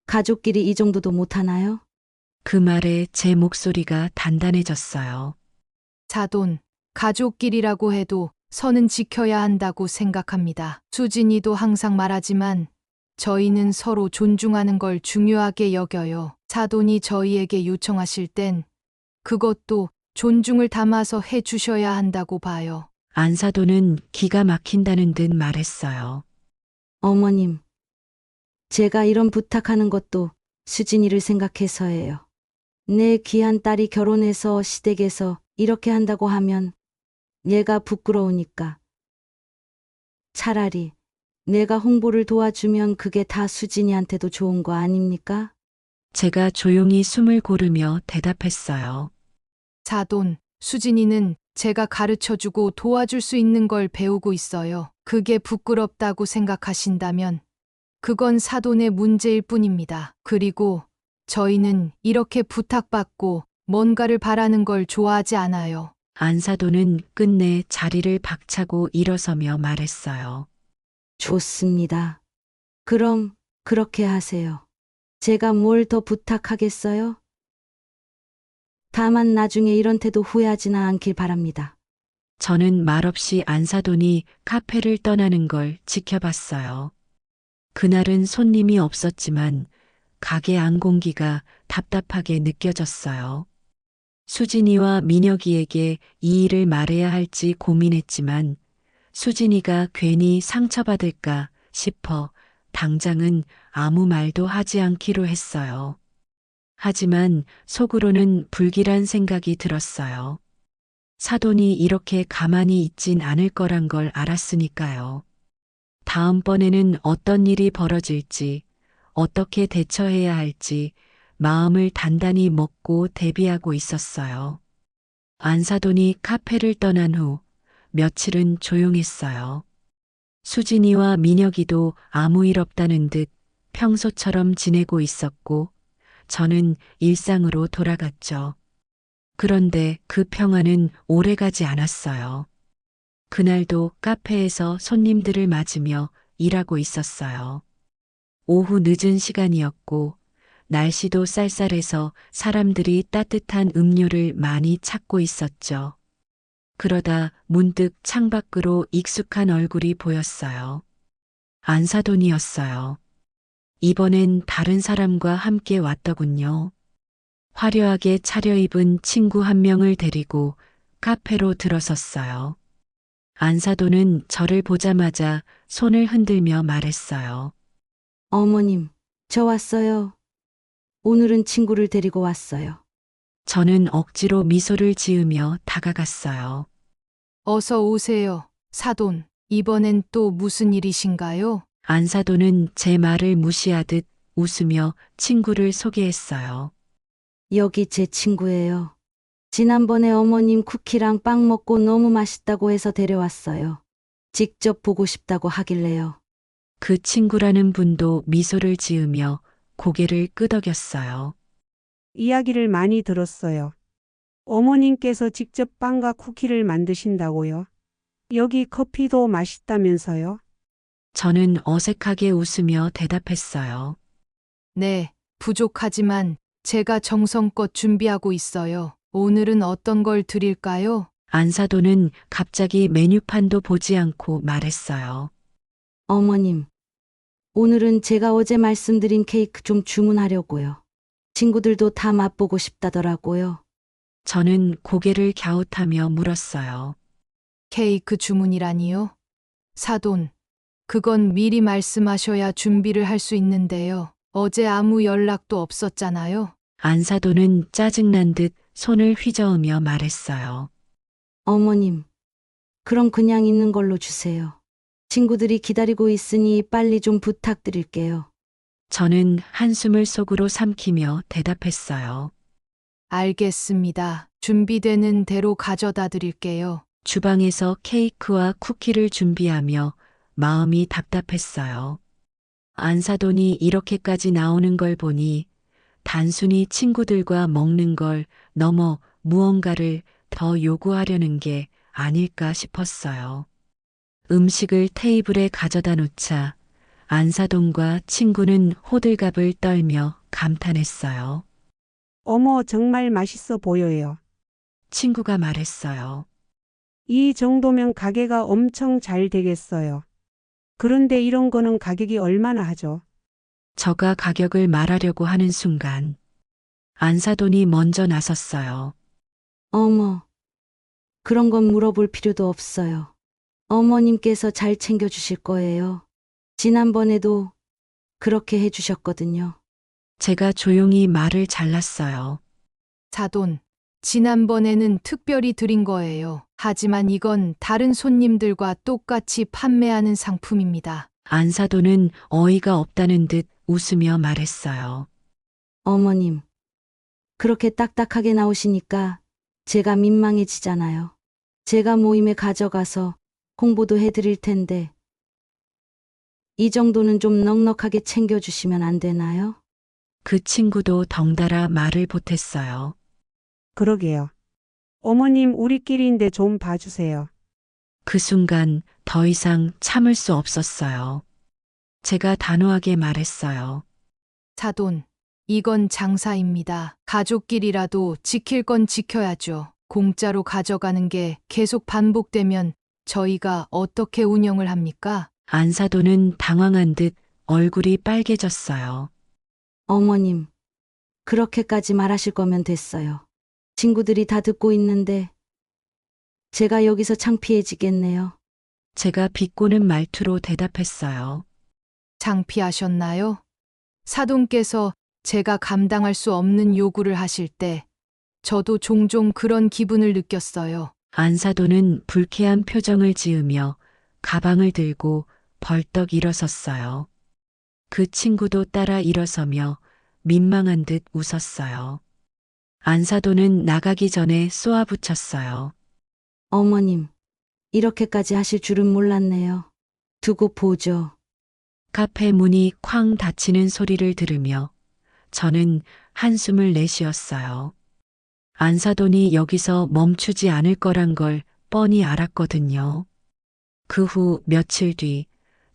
가족끼리 이 정도도 못하나요? 그 말에 제 목소리가 단단해졌어요. 사돈, 가족끼리라고 해도 선은 지켜야 한다고 생각합니다. 수진이도 항상 말하지만 저희는 서로 존중하는 걸 중요하게 여겨요. 사돈이 저희에게 요청하실 땐 그것도 존중을 담아서 해 주셔야 한다고 봐요. 안사돈은 기가 막힌다는 듯 말했어요. 어머님, 제가 이런 부탁하는 것도 수진이를 생각해서예요. 내 귀한 딸이 결혼해서 시댁에서 이렇게 한다고 하면 얘가 부끄러우니까. 차라리 내가 홍보를 도와주면 그게 다 수진이한테도 좋은 거 아닙니까? 제가 조용히 숨을 고르며 대답했어요. 사돈, 수진이는 제가 가르쳐주고 도와줄 수 있는 걸 배우고 있어요. 그게 부끄럽다고 생각하신다면 그건 사돈의 문제일 뿐입니다. 그리고 저희는 이렇게 부탁받고 뭔가를 바라는 걸 좋아하지 않아요. 안사돈은 끝내 자리를 박차고 일어서며 말했어요. 좋습니다. 그럼 그렇게 하세요. 제가 뭘 더 부탁하겠어요? 다만 나중에 이런 태도 후회하지는 않길 바랍니다. 저는 말없이 안사돈이 카페를 떠나는 걸 지켜봤어요. 그날은 손님이 없었지만 가게 안 공기가 답답하게 느껴졌어요. 수진이와 민혁이에게 이 일을 말해야 할지 고민했지만 수진이가 괜히 상처받을까 싶어 당장은 아무 말도 하지 않기로 했어요. 하지만 속으로는 불길한 생각이 들었어요. 사돈이 이렇게 가만히 있진 않을 거란 걸 알았으니까요. 다음번에는 어떤 일이 벌어질지, 어떻게 대처해야 할지 마음을 단단히 먹고 대비하고 있었어요. 안사돈이 카페를 떠난 후 며칠은 조용했어요. 수진이와 민혁이도 아무 일 없다는 듯 평소처럼 지내고 있었고 저는 일상으로 돌아갔죠. 그런데 그 평화는 오래가지 않았어요. 그날도 카페에서 손님들을 맞으며 일하고 있었어요. 오후 늦은 시간이었고 날씨도 쌀쌀해서 사람들이 따뜻한 음료를 많이 찾고 있었죠. 그러다 문득 창밖으로 익숙한 얼굴이 보였어요. 안사돈이었어요. 이번엔 다른 사람과 함께 왔더군요. 화려하게 차려입은 친구 한 명을 데리고 카페로 들어섰어요. 안사돈은 저를 보자마자 손을 흔들며 말했어요. 어머님, 저 왔어요. 오늘은 친구를 데리고 왔어요. 저는 억지로 미소를 지으며 다가갔어요. 어서 오세요. 사돈, 이번엔 또 무슨 일이신가요? 안사돈은 제 말을 무시하듯 웃으며 친구를 소개했어요. 여기 제 친구예요. 지난번에 어머님 쿠키랑 빵 먹고 너무 맛있다고 해서 데려왔어요. 직접 보고 싶다고 하길래요. 그 친구라는 분도 미소를 지으며 고개를 끄덕였어요. 이야기를 많이 들었어요. 어머님께서 직접 빵과 쿠키를 만드신다고요? 여기 커피도 맛있다면서요? 저는 어색하게 웃으며 대답했어요. 네, 부족하지만 제가 정성껏 준비하고 있어요. 오늘은 어떤 걸 드릴까요? 안사돈은 갑자기 메뉴판도 보지 않고 말했어요. 어머님, 오늘은 제가 어제 말씀드린 케이크 좀 주문하려고요. 친구들도 다 맛보고 싶다더라고요. 저는 고개를 갸웃하며 물었어요. 케이크 주문이라니요? 사돈, 그건 미리 말씀하셔야 준비를 할 수 있는데요. 어제 아무 연락도 없었잖아요. 안사돈은 짜증난 듯 손을 휘저으며 말했어요. 어머님, 그럼 그냥 있는 걸로 주세요. 친구들이 기다리고 있으니 빨리 좀 부탁드릴게요. 저는 한숨을 속으로 삼키며 대답했어요. 알겠습니다. 준비되는 대로 가져다 드릴게요. 주방에서 케이크와 쿠키를 준비하며 마음이 답답했어요. 안사돈이 이렇게까지 나오는 걸 보니 단순히 친구들과 먹는 걸 넘어 무언가를 더 요구하려는 게 아닐까 싶었어요. 음식을 테이블에 가져다 놓자 안사돈과 친구는 호들갑을 떨며 감탄했어요. 어머, 정말 맛있어 보여요. 친구가 말했어요. 이 정도면 가게가 엄청 잘 되겠어요. 그런데 이런 거는 가격이 얼마나 하죠? 저가 가격을 말하려고 하는 순간 안사돈이 먼저 나섰어요. 어머, 그런 건 물어볼 필요도 없어요. 어머님께서 잘 챙겨주실 거예요. 지난번에도 그렇게 해주셨거든요. 제가 조용히 말을 잘랐어요. 사돈, 지난번에는 특별히 드린 거예요. 하지만 이건 다른 손님들과 똑같이 판매하는 상품입니다. 안사돈은 어이가 없다는 듯 웃으며 말했어요. 어머님, 그렇게 딱딱하게 나오시니까 제가 민망해지잖아요. 제가 모임에 가져가서 홍보도 해드릴 텐데 이 정도는 좀 넉넉하게 챙겨주시면 안 되나요? 그 친구도 덩달아 말을 보탰어요. 그러게요. 어머님, 우리끼리인데 좀 봐주세요. 그 순간 더 이상 참을 수 없었어요. 제가 단호하게 말했어요. 사돈, 이건 장사입니다. 가족끼리라도 지킬 건 지켜야죠. 공짜로 가져가는 게 계속 반복되면 저희가 어떻게 운영을 합니까? 안사돈은 당황한 듯 얼굴이 빨개졌어요. 어머님, 그렇게까지 말하실 거면 됐어요. 친구들이 다 듣고 있는데 제가 여기서 창피해지겠네요. 제가 비꼬는 말투로 대답했어요. 창피하셨나요? 사돈께서 제가 감당할 수 없는 요구를 하실 때 저도 종종 그런 기분을 느꼈어요. 안사돈은 불쾌한 표정을 지으며 가방을 들고 벌떡 일어섰어요. 그 친구도 따라 일어서며 민망한 듯 웃었어요. 안사돈은 나가기 전에 쏘아붙였어요. 어머님, 이렇게까지 하실 줄은 몰랐네요. 두고 보죠. 카페 문이 쾅 닫히는 소리를 들으며 저는 한숨을 내쉬었어요. 안사돈이 여기서 멈추지 않을 거란 걸 뻔히 알았거든요. 그 후 며칠 뒤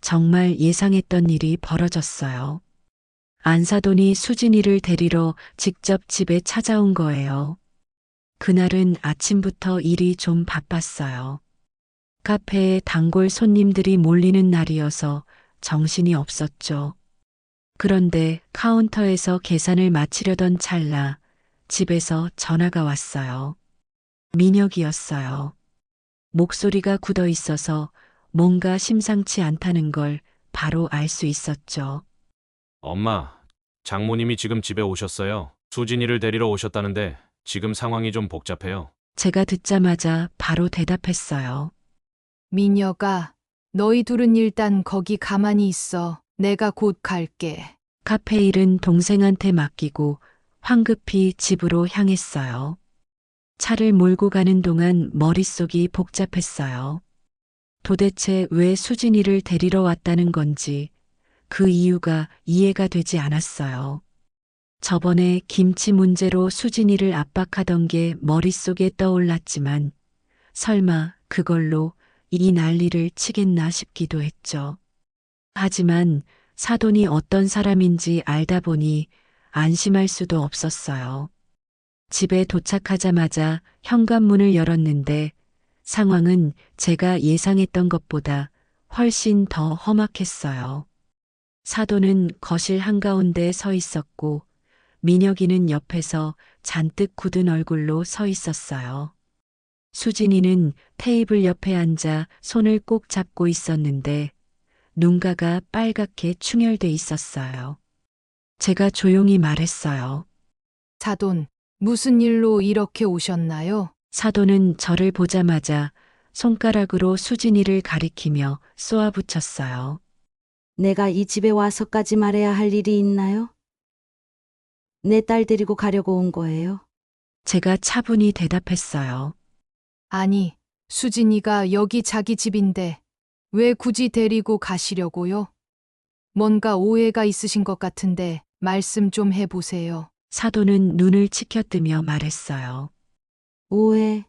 정말 예상했던 일이 벌어졌어요. 안사돈이 수진이를 데리러 직접 집에 찾아온 거예요. 그날은 아침부터 일이 좀 바빴어요. 카페에 단골 손님들이 몰리는 날이어서 정신이 없었죠. 그런데 카운터에서 계산을 마치려던 찰나 집에서 전화가 왔어요. 민혁이었어요. 목소리가 굳어 있어서 뭔가 심상치 않다는 걸 바로 알 수 있었죠. 엄마, 장모님이 지금 집에 오셨어요. 수진이를 데리러 오셨다는데 지금 상황이 좀 복잡해요. 제가 듣자마자 바로 대답했어요. 미녀가, 너희 둘은 일단 거기 가만히 있어. 내가 곧 갈게. 카페 일은 동생한테 맡기고 황급히 집으로 향했어요. 차를 몰고 가는 동안 머릿속이 복잡했어요. 도대체 왜 수진이를 데리러 왔다는 건지 그 이유가 이해가 되지 않았어요. 저번에 김치 문제로 수진이를 압박하던 게 머릿속에 떠올랐지만 설마 그걸로 이 난리를 치겠나 싶기도 했죠. 하지만 사돈이 어떤 사람인지 알다 보니 안심할 수도 없었어요. 집에 도착하자마자 현관문을 열었는데 상황은 제가 예상했던 것보다 훨씬 더 험악했어요. 사돈은 거실 한가운데 서 있었고 민혁이는 옆에서 잔뜩 굳은 얼굴로 서 있었어요. 수진이는 테이블 옆에 앉아 손을 꼭 잡고 있었는데 눈가가 빨갛게 충혈돼 있었어요. 제가 조용히 말했어요. 사돈, 무슨 일로 이렇게 오셨나요? 사돈은 저를 보자마자 손가락으로 수진이를 가리키며 쏘아붙였어요. 내가 이 집에 와서까지 말해야 할 일이 있나요? 내 딸 데리고 가려고 온 거예요. 제가 차분히 대답했어요. 아니, 수진이가 여기 자기 집인데 왜 굳이 데리고 가시려고요? 뭔가 오해가 있으신 것 같은데 말씀 좀 해보세요. 사돈은 눈을 치켜뜨며 말했어요. 오해.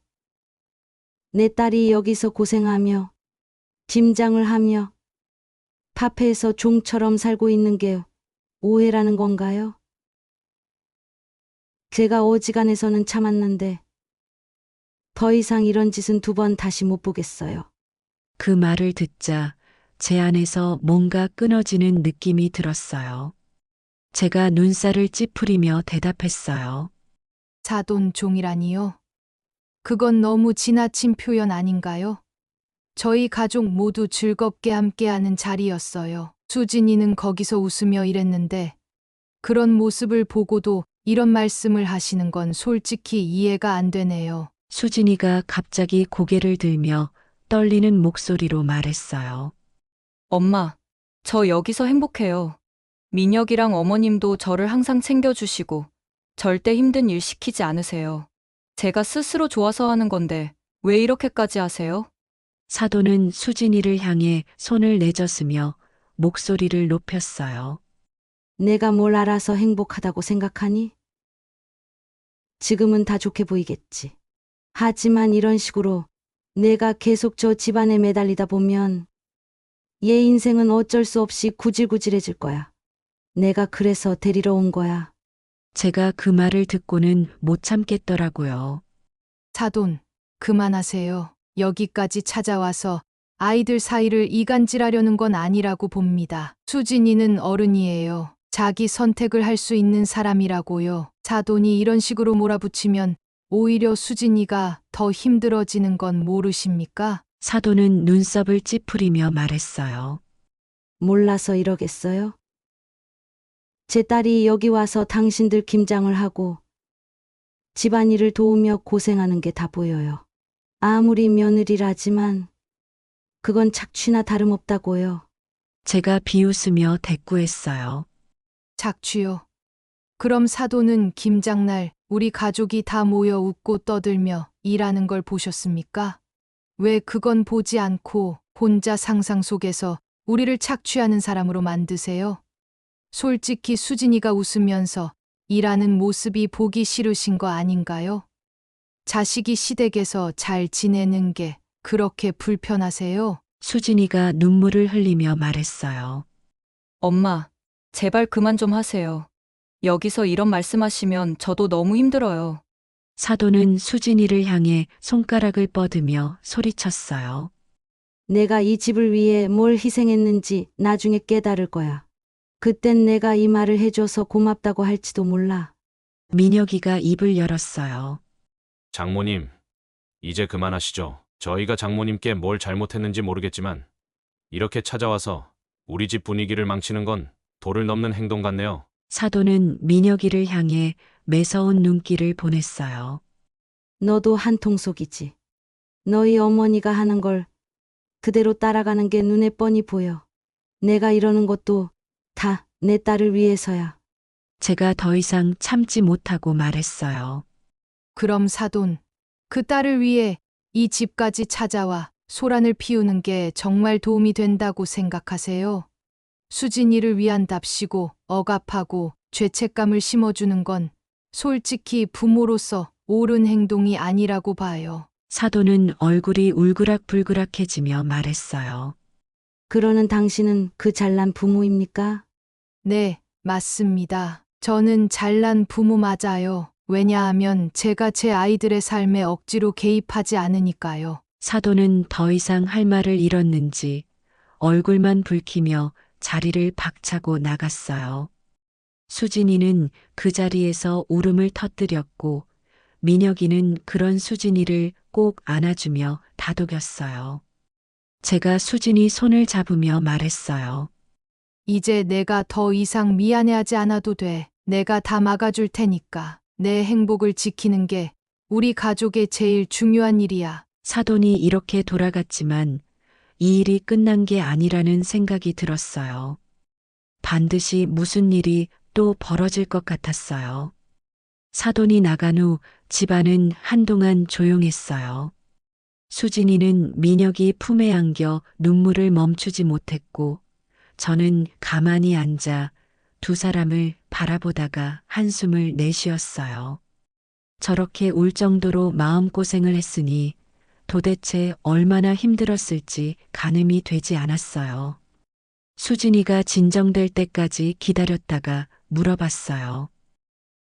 내 딸이 여기서 고생하며 김장을 하며 파페에서 종처럼 살고 있는 게 오해라는 건가요? 제가 어지간해서는 참았는데 더 이상 이런 짓은 두 번 다시 못 보겠어요. 그 말을 듣자 제 안에서 뭔가 끊어지는 느낌이 들었어요. 제가 눈살을 찌푸리며 대답했어요. 사돈 종이라니요? 그건 너무 지나친 표현 아닌가요? 저희 가족 모두 즐겁게 함께하는 자리였어요. 수진이는 거기서 웃으며 일했는데 그런 모습을 보고도 이런 말씀을 하시는 건 솔직히 이해가 안 되네요. 수진이가 갑자기 고개를 들며 떨리는 목소리로 말했어요. 엄마, 저 여기서 행복해요. 민혁이랑 어머님도 저를 항상 챙겨주시고 절대 힘든 일 시키지 않으세요. 제가 스스로 좋아서 하는 건데 왜 이렇게까지 하세요? 사돈은 수진이를 향해 손을 내젓으며 목소리를 높였어요. 내가 뭘 알아서 행복하다고 생각하니? 지금은 다 좋게 보이겠지. 하지만 이런 식으로 내가 계속 저 집안에 매달리다 보면 얘 인생은 어쩔 수 없이 구질구질해질 거야. 내가 그래서 데리러 온 거야. 제가 그 말을 듣고는 못 참겠더라고요. 사돈, 그만하세요. 여기까지 찾아와서 아이들 사이를 이간질하려는 건 아니라고 봅니다. 수진이는 어른이에요. 자기 선택을 할 수 있는 사람이라고요. 사돈이 이런 식으로 몰아붙이면 오히려 수진이가 더 힘들어지는 건 모르십니까? 사돈은 눈썹을 찌푸리며 말했어요. 몰라서 이러겠어요? 제 딸이 여기 와서 당신들 김장을 하고 집안일을 도우며 고생하는 게 다 보여요. 아무리 며느리라지만 그건 착취나 다름없다고요. 제가 비웃으며 대꾸했어요. 착취요. 그럼 사돈은 김장날 우리 가족이 다 모여 웃고 떠들며 일하는 걸 보셨습니까? 왜 그건 보지 않고 혼자 상상 속에서 우리를 착취하는 사람으로 만드세요? 솔직히 수진이가 웃으면서 일하는 모습이 보기 싫으신 거 아닌가요? 자식이 시댁에서 잘 지내는 게 그렇게 불편하세요? 수진이가 눈물을 흘리며 말했어요. 엄마, 제발 그만 좀 하세요. 여기서 이런 말씀하시면 저도 너무 힘들어요. 사돈은 수진이를 향해 손가락을 뻗으며 소리쳤어요. 내가 이 집을 위해 뭘 희생했는지 나중에 깨달을 거야. 그땐 내가 이 말을 해줘서 고맙다고 할지도 몰라. 민혁이가 입을 열었어요. 장모님, 이제 그만하시죠. 저희가 장모님께 뭘 잘못했는지 모르겠지만 이렇게 찾아와서 우리 집 분위기를 망치는 건 도를 넘는 행동 같네요. 사돈은 민혁이를 향해 매서운 눈길을 보냈어요. 너도 한통속이지. 너희 어머니가 하는 걸 그대로 따라가는 게 눈에 뻔히 보여. 내가 이러는 것도 다 내 딸을 위해서야. 제가 더 이상 참지 못하고 말했어요. 그럼 사돈, 그 딸을 위해 이 집까지 찾아와 소란을 피우는 게 정말 도움이 된다고 생각하세요? 수진이를 위한답시고 억압하고 죄책감을 심어주는 건 솔직히 부모로서 옳은 행동이 아니라고 봐요. 사돈은 얼굴이 울그락불그락해지며 말했어요. 그러는 당신은 그 잘난 부모입니까? 네, 맞습니다. 저는 잘난 부모 맞아요. 왜냐하면 제가 제 아이들의 삶에 억지로 개입하지 않으니까요. 사돈은 더 이상 할 말을 잃었는지 얼굴만 붉히며 자리를 박차고 나갔어요. 수진이는 그 자리에서 울음을 터뜨렸고 민혁이는 그런 수진이를 꼭 안아주며 다독였어요. 제가 수진이 손을 잡으며 말했어요. 이제 내가 더 이상 미안해하지 않아도 돼. 내가 다 막아줄 테니까. 내 행복을 지키는 게 우리 가족의 제일 중요한 일이야. 사돈이 이렇게 돌아갔지만 이 일이 끝난 게 아니라는 생각이 들었어요. 반드시 무슨 일이 또 벌어질 것 같았어요. 사돈이 나간 후 집안은 한동안 조용했어요. 수진이는 민혁이 품에 안겨 눈물을 멈추지 못했고 저는 가만히 앉아 두 사람을 바라보다가 한숨을 내쉬었어요. 저렇게 울 정도로 마음고생을 했으니 도대체 얼마나 힘들었을지 가늠이 되지 않았어요. 수진이가 진정될 때까지 기다렸다가 물어봤어요.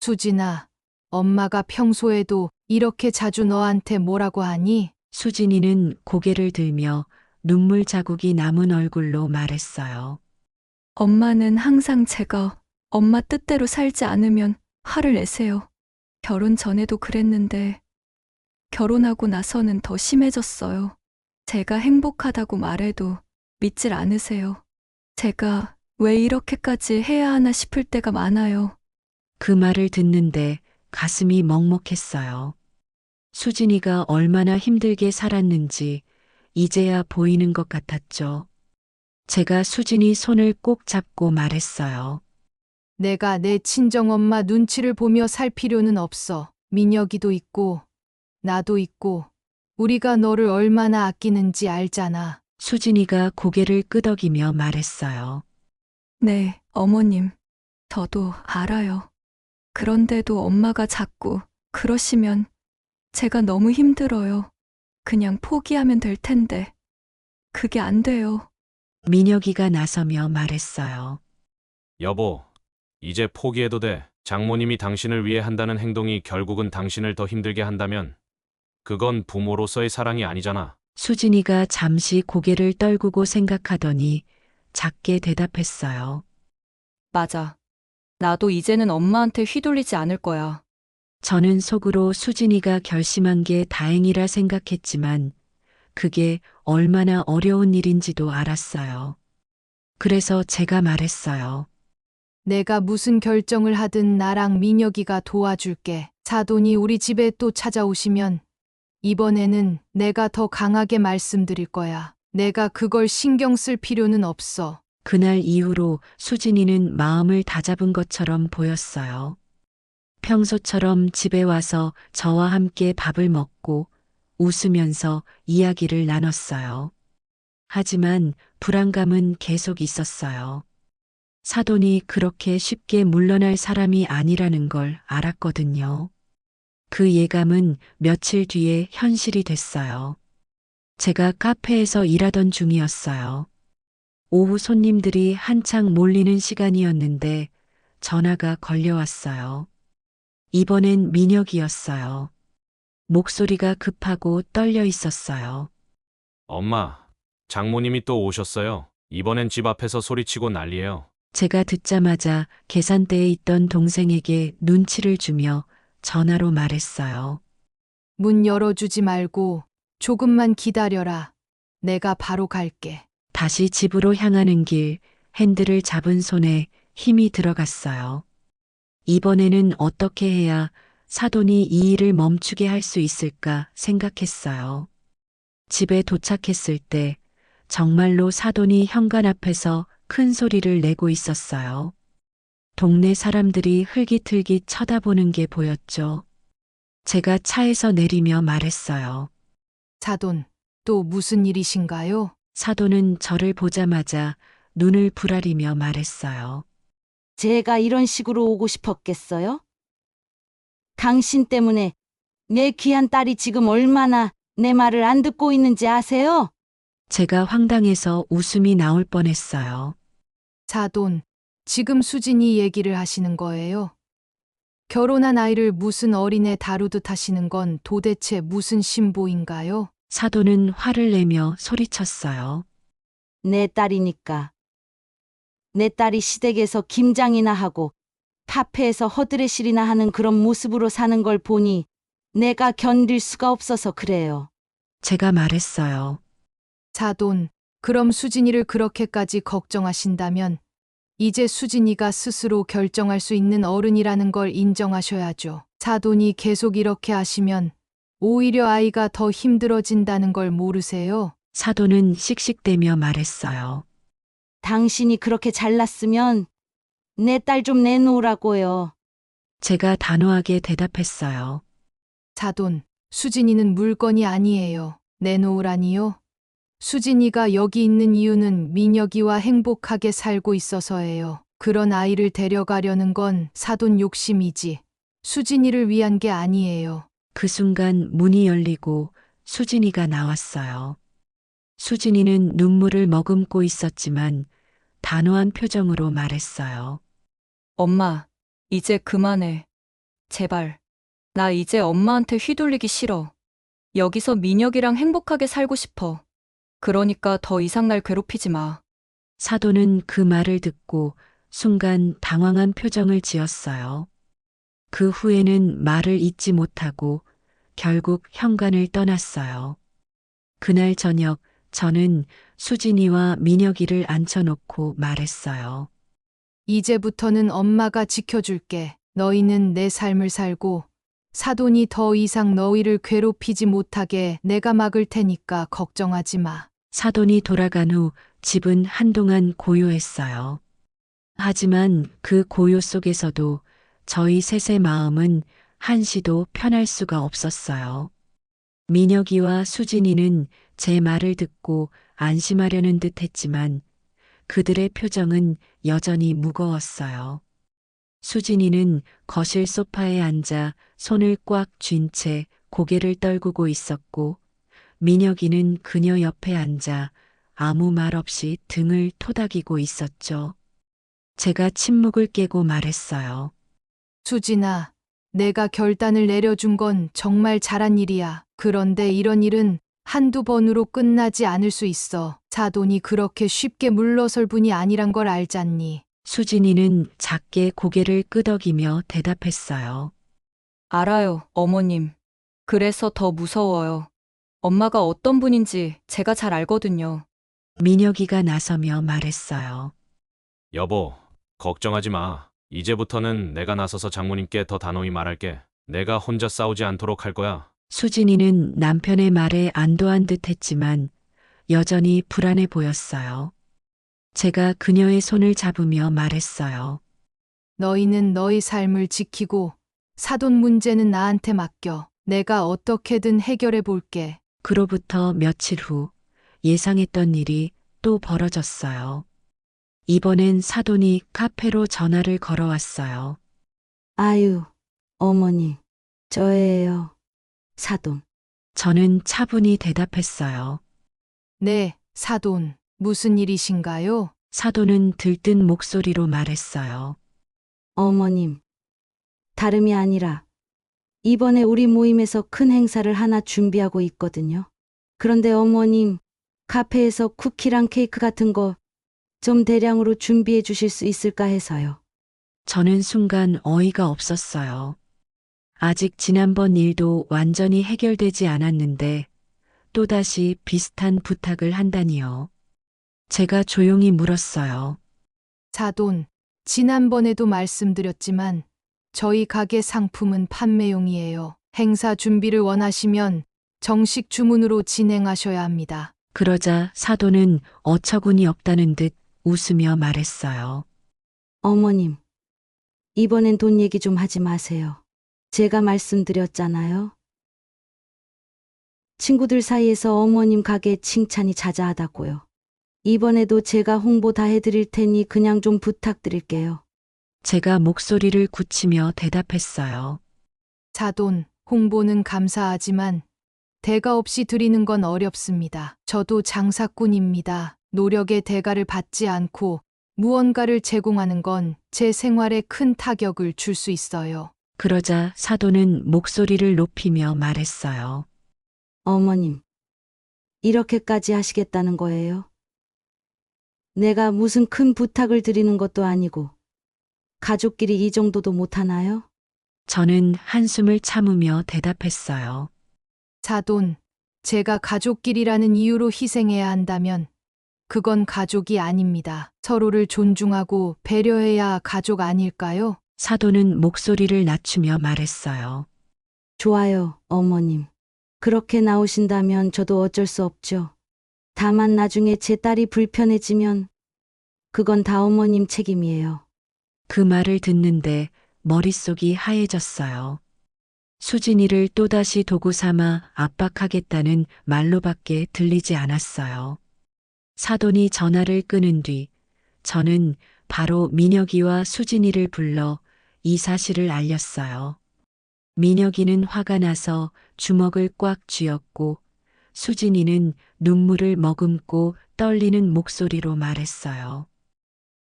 수진아, 엄마가 평소에도 이렇게 자주 너한테 뭐라고 하니? 수진이는 고개를 들며 눈물 자국이 남은 얼굴로 말했어요. 엄마는 항상 제가 엄마 뜻대로 살지 않으면 화를 내세요. 결혼 전에도 그랬는데 결혼하고 나서는 더 심해졌어요. 제가 행복하다고 말해도 믿질 않으세요. 제가 왜 이렇게까지 해야 하나 싶을 때가 많아요. 그 말을 듣는데 가슴이 먹먹했어요. 수진이가 얼마나 힘들게 살았는지 이제야 보이는 것 같았죠. 제가 수진이 손을 꼭 잡고 말했어요. 내가 내 친정엄마 눈치를 보며 살 필요는 없어. 민혁이도 있고 나도 있고 우리가 너를 얼마나 아끼는지 알잖아. 수진이가 고개를 끄덕이며 말했어요. 네, 어머님. 저도 알아요. 그런데도 엄마가 자꾸 그러시면 제가 너무 힘들어요. 그냥 포기하면 될 텐데. 그게 안 돼요. 민혁이가 나서며 말했어요. 여보, 이제 포기해도 돼. 장모님이 당신을 위해 한다는 행동이 결국은 당신을 더 힘들게 한다면 그건 부모로서의 사랑이 아니잖아. 수진이가 잠시 고개를 떨구고 생각하더니 작게 대답했어요. 맞아. 나도 이제는 엄마한테 휘둘리지 않을 거야. 저는 속으로 수진이가 결심한 게 다행이라 생각했지만 그게 얼마나 어려운 일인지도 알았어요. 그래서 제가 말했어요. 내가 무슨 결정을 하든 나랑 민혁이가 도와줄게. 사돈이 우리 집에 또 찾아오시면 이번에는 내가 더 강하게 말씀드릴 거야. 내가 그걸 신경 쓸 필요는 없어. 그날 이후로 수진이는 마음을 다잡은 것처럼 보였어요. 평소처럼 집에 와서 저와 함께 밥을 먹고 웃으면서 이야기를 나눴어요. 하지만 불안감은 계속 있었어요. 사돈이 그렇게 쉽게 물러날 사람이 아니라는 걸 알았거든요. 그 예감은 며칠 뒤에 현실이 됐어요. 제가 카페에서 일하던 중이었어요. 오후 손님들이 한창 몰리는 시간이었는데 전화가 걸려왔어요. 이번엔 민혁이었어요. 목소리가 급하고 떨려 있었어요. 엄마, 장모님이 또 오셨어요. 이번엔 집 앞에서 소리치고 난리예요. 제가 듣자마자 계산대에 있던 동생에게 눈치를 주며 전화로 말했어요. 문 열어주지 말고 조금만 기다려라. 내가 바로 갈게. 다시 집으로 향하는 길 핸들을 잡은 손에 힘이 들어갔어요. 이번에는 어떻게 해야 사돈이 이 일을 멈추게 할 수 있을까 생각했어요. 집에 도착했을 때 정말로 사돈이 현관 앞에서 큰 소리를 내고 있었어요. 동네 사람들이 흘깃흘깃 쳐다보는 게 보였죠. 제가 차에서 내리며 말했어요. 사돈, 또 무슨 일이신가요? 사돈은 저를 보자마자 눈을 부라리며 말했어요. 제가 이런 식으로 오고 싶었겠어요? 당신 때문에 내 귀한 딸이 지금 얼마나 내 말을 안 듣고 있는지 아세요? 제가 황당해서 웃음이 나올 뻔했어요. 사돈, 지금 수진이 얘기를 하시는 거예요? 결혼한 아이를 무슨 어린애 다루듯 하시는 건 도대체 무슨 신보인가요? 사돈은 화를 내며 소리쳤어요. 내 딸이니까. 내 딸이 시댁에서 김장이나 하고 카페에서 허드레실이나 하는 그런 모습으로 사는 걸 보니 내가 견딜 수가 없어서 그래요. 제가 말했어요. 사돈, 그럼 수진이를 그렇게까지 걱정하신다면 이제 수진이가 스스로 결정할 수 있는 어른이라는 걸 인정하셔야죠. 사돈이 계속 이렇게 하시면 오히려 아이가 더 힘들어진다는 걸 모르세요? 사돈은 씩씩대며 말했어요. 당신이 그렇게 잘났으면 내 딸 좀 내놓으라고요. 제가 단호하게 대답했어요. 사돈, 수진이는 물건이 아니에요. 내놓으라니요? 수진이가 여기 있는 이유는 민혁이와 행복하게 살고 있어서예요. 그런 아이를 데려가려는 건 사돈 욕심이지 수진이를 위한 게 아니에요. 그 순간 문이 열리고 수진이가 나왔어요. 수진이는 눈물을 머금고 있었지만 단호한 표정으로 말했어요. 엄마, 이제 그만해. 제발. 나 이제 엄마한테 휘둘리기 싫어. 여기서 민혁이랑 행복하게 살고 싶어. 그러니까 더 이상 날 괴롭히지 마. 사돈은 그 말을 듣고 순간 당황한 표정을 지었어요. 그 후에는 말을 잇지 못하고 결국 현관을 떠났어요. 그날 저녁 저는 수진이와 민혁이를 앉혀놓고 말했어요. 이제부터는 엄마가 지켜줄게. 너희는 내 삶을 살고 사돈이 더 이상 너희를 괴롭히지 못하게 내가 막을 테니까 걱정하지 마. 사돈이 돌아간 후 집은 한동안 고요했어요. 하지만 그 고요 속에서도 저희 셋의 마음은 한시도 편할 수가 없었어요. 민혁이와 수진이는 제 말을 듣고 안심하려는 듯 했지만 그들의 표정은 여전히 무거웠어요. 수진이는 거실 소파에 앉아 손을 꽉 쥔 채 고개를 떨구고 있었고 민혁이는 그녀 옆에 앉아 아무 말 없이 등을 토닥이고 있었죠. 제가 침묵을 깨고 말했어요. 수진아, 내가 결단을 내려준 건 정말 잘한 일이야. 그런데 이런 일은 한두 번으로 끝나지 않을 수 있어. 사돈이 그렇게 쉽게 물러설 분이 아니란 걸 알잖니. 수진이는 작게 고개를 끄덕이며 대답했어요. 알아요, 어머님. 그래서 더 무서워요. 엄마가 어떤 분인지 제가 잘 알거든요. 민혁이가 나서며 말했어요. 여보, 걱정하지 마. 이제부터는 내가 나서서 장모님께 더 단호히 말할게. 내가 혼자 싸우지 않도록 할 거야. 수진이는 남편의 말에 안도한 듯 했지만 여전히 불안해 보였어요. 제가 그녀의 손을 잡으며 말했어요. 너희는 너희 삶을 지키고 사돈 문제는 나한테 맡겨. 내가 어떻게든 해결해 볼게. 그로부터 며칠 후 예상했던 일이 또 벌어졌어요. 이번엔 사돈이 카페로 전화를 걸어왔어요. 아유, 어머니, 저예요. 사돈. 저는 차분히 대답했어요. 네, 사돈. 무슨 일이신가요? 사돈은 들뜬 목소리로 말했어요. 어머님, 다름이 아니라 이번에 우리 모임에서 큰 행사를 하나 준비하고 있거든요. 그런데 어머님, 카페에서 쿠키랑 케이크 같은 거 좀 대량으로 준비해 주실 수 있을까 해서요. 저는 순간 어이가 없었어요. 아직 지난번 일도 완전히 해결되지 않았는데 또다시 비슷한 부탁을 한다니요. 제가 조용히 물었어요. 사돈, 지난번에도 말씀드렸지만 저희 가게 상품은 판매용이에요. 행사 준비를 원하시면 정식 주문으로 진행하셔야 합니다. 그러자 사돈은 어처구니 없다는 듯 웃으며 말했어요. 어머님, 이번엔 돈 얘기 좀 하지 마세요. 제가 말씀드렸잖아요. 친구들 사이에서 어머님 가게 칭찬이 자자하다고요. 이번에도 제가 홍보 다 해드릴 테니 그냥 좀 부탁드릴게요. 제가 목소리를 굳히며 대답했어요. 사돈, 홍보는 감사하지만 대가 없이 드리는 건 어렵습니다. 저도 장사꾼입니다. 노력의 대가를 받지 않고 무언가를 제공하는 건 제 생활에 큰 타격을 줄 수 있어요. 그러자 사돈은 목소리를 높이며 말했어요. 어머님, 이렇게까지 하시겠다는 거예요? 내가 무슨 큰 부탁을 드리는 것도 아니고, 가족끼리 이 정도도 못하나요? 저는 한숨을 참으며 대답했어요. 사돈, 제가 가족끼리라는 이유로 희생해야 한다면 그건 가족이 아닙니다. 서로를 존중하고 배려해야 가족 아닐까요? 사돈은 목소리를 낮추며 말했어요. 좋아요, 어머님. 그렇게 나오신다면 저도 어쩔 수 없죠. 다만 나중에 제 딸이 불편해지면 그건 다 어머님 책임이에요. 그 말을 듣는데 머릿속이 하얘졌어요. 수진이를 또다시 도구 삼아 압박하겠다는 말로밖에 들리지 않았어요. 사돈이 전화를 끊은 뒤 저는 바로 민혁이와 수진이를 불러 이 사실을 알렸어요. 민혁이는 화가 나서 주먹을 꽉 쥐었고 수진이는 눈물을 머금고 떨리는 목소리로 말했어요.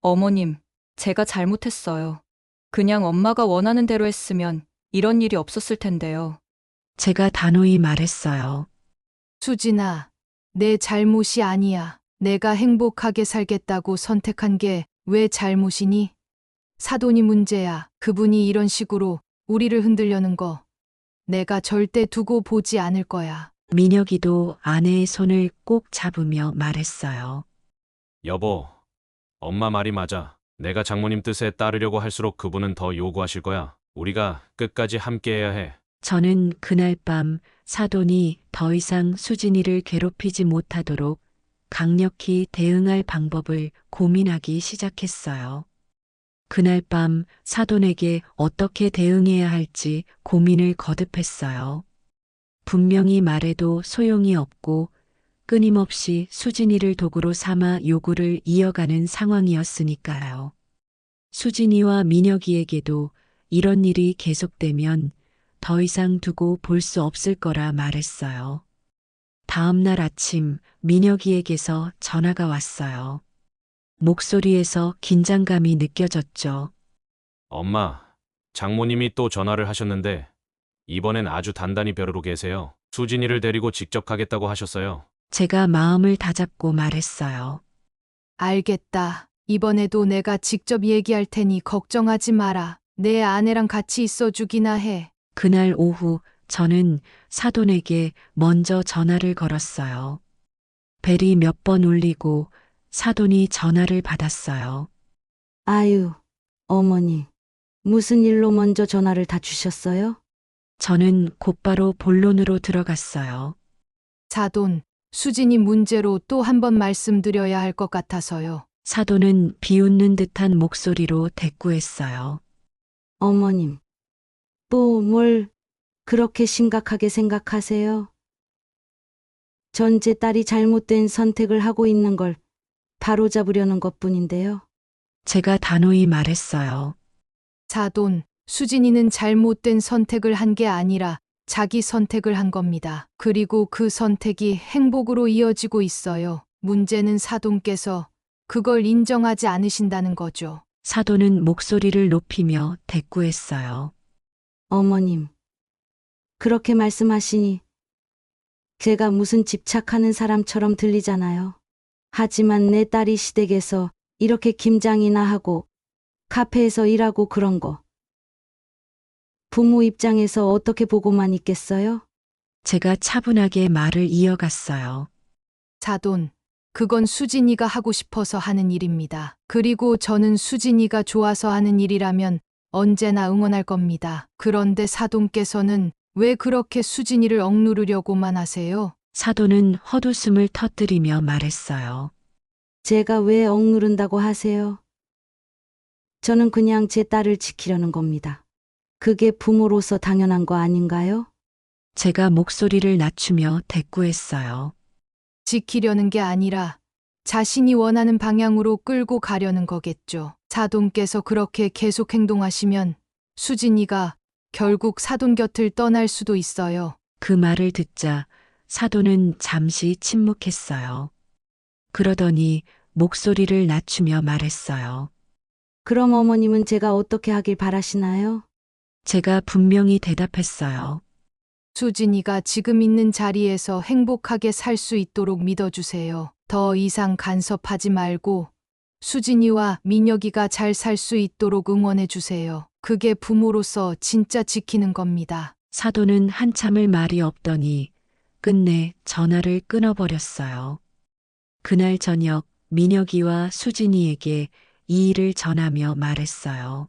어머님, 제가 잘못했어요. 그냥 엄마가 원하는 대로 했으면 이런 일이 없었을 텐데요. 제가 단호히 말했어요. 수진아, 내 잘못이 아니야. 내가 행복하게 살겠다고 선택한 게 왜 잘못이니? 사돈이 문제야. 그분이 이런 식으로 우리를 흔들려는 거 내가 절대 두고 보지 않을 거야. 민혁이도 아내의 손을 꼭 잡으며 말했어요. 여보, 엄마 말이 맞아. 내가 장모님 뜻에 따르려고 할수록 그분은 더 요구하실 거야. 우리가 끝까지 함께해야 해. 저는 그날 밤 사돈이 더 이상 수진이를 괴롭히지 못하도록 강력히 대응할 방법을 고민하기 시작했어요. 그날 밤 사돈에게 어떻게 대응해야 할지 고민을 거듭했어요. 분명히 말해도 소용이 없고 끊임없이 수진이를 도구로 삼아 요구를 이어가는 상황이었으니까요. 수진이와 민혁이에게도 이런 일이 계속되면 더 이상 두고 볼 수 없을 거라 말했어요. 다음 날 아침 민혁이에게서 전화가 왔어요. 목소리에서 긴장감이 느껴졌죠. 엄마, 장모님이 또 전화를 하셨는데 이번엔 아주 단단히 벼르고 계세요. 수진이를 데리고 직접 가겠다고 하셨어요. 제가 마음을 다잡고 말했어요. 알겠다. 이번에도 내가 직접 얘기할 테니 걱정하지 마라. 내 아내랑 같이 있어 주기나 해. 그날 오후 저는 사돈에게 먼저 전화를 걸었어요. 벨이 몇 번 울리고 사돈이 전화를 받았어요. 아유, 어머니. 무슨 일로 먼저 전화를 다 주셨어요? 저는 곧바로 본론으로 들어갔어요. 사돈, 수진이 문제로 또 한 번 말씀드려야 할 것 같아서요. 사돈은 비웃는 듯한 목소리로 대꾸했어요. 어머님. 또 뭘 그렇게 심각하게 생각하세요? 전 제 딸이 잘못된 선택을 하고 있는 걸 바로잡으려는 것뿐인데요. 제가 단호히 말했어요. 사돈, 수진이는 잘못된 선택을 한 게 아니라 자기 선택을 한 겁니다. 그리고 그 선택이 행복으로 이어지고 있어요. 문제는 사돈께서 그걸 인정하지 않으신다는 거죠. 사돈은 목소리를 높이며 대꾸했어요. 어머님. 그렇게 말씀하시니 제가 무슨 집착하는 사람처럼 들리잖아요. 하지만 내 딸이 시댁에서 이렇게 김장이나 하고 카페에서 일하고 그런 거 부모 입장에서 어떻게 보고만 있겠어요? 제가 차분하게 말을 이어갔어요. 사돈, 그건 수진이가 하고 싶어서 하는 일입니다. 그리고 저는 수진이가 좋아서 하는 일이라면 언제나 응원할 겁니다. 그런데 사돈께서는 왜 그렇게 수진이를 억누르려고만 하세요? 사돈은 헛웃음을 터뜨리며 말했어요. 제가 왜 억누른다고 하세요? 저는 그냥 제 딸을 지키려는 겁니다. 그게 부모로서 당연한 거 아닌가요? 제가 목소리를 낮추며 대꾸했어요. 지키려는 게 아니라 자신이 원하는 방향으로 끌고 가려는 거겠죠. 사돈께서 그렇게 계속 행동하시면 수진이가 결국 사돈 곁을 떠날 수도 있어요. 그 말을 듣자 사돈은 잠시 침묵했어요. 그러더니 목소리를 낮추며 말했어요. 그럼 어머님은 제가 어떻게 하길 바라시나요? 제가 분명히 대답했어요. 수진이가 지금 있는 자리에서 행복하게 살 수 있도록 믿어주세요. 더 이상 간섭하지 말고 수진이와 민혁이가 잘 살 수 있도록 응원해주세요. 그게 부모로서 진짜 지키는 겁니다. 사돈은 한참을 말이 없더니 끝내 전화를 끊어버렸어요. 그날 저녁 민혁이와 수진이에게 이 일을 전하며 말했어요.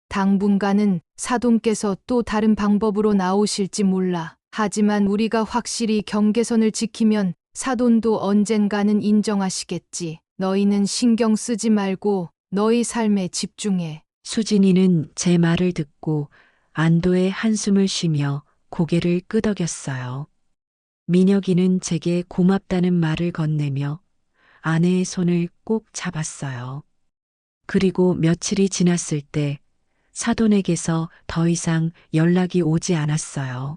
당분간은 사돈께서 또 다른 방법으로 나오실지 몰라. 하지만 우리가 확실히 경계선을 지키면 사돈도 언젠가는 인정하시겠지. 너희는 신경 쓰지 말고 너희 삶에 집중해. 수진이는 제 말을 듣고 안도의 한숨을 쉬며 고개를 끄덕였어요. 민혁이는 제게 고맙다는 말을 건네며 아내의 손을 꼭 잡았어요. 그리고 며칠이 지났을 때 사돈에게서 더 이상 연락이 오지 않았어요.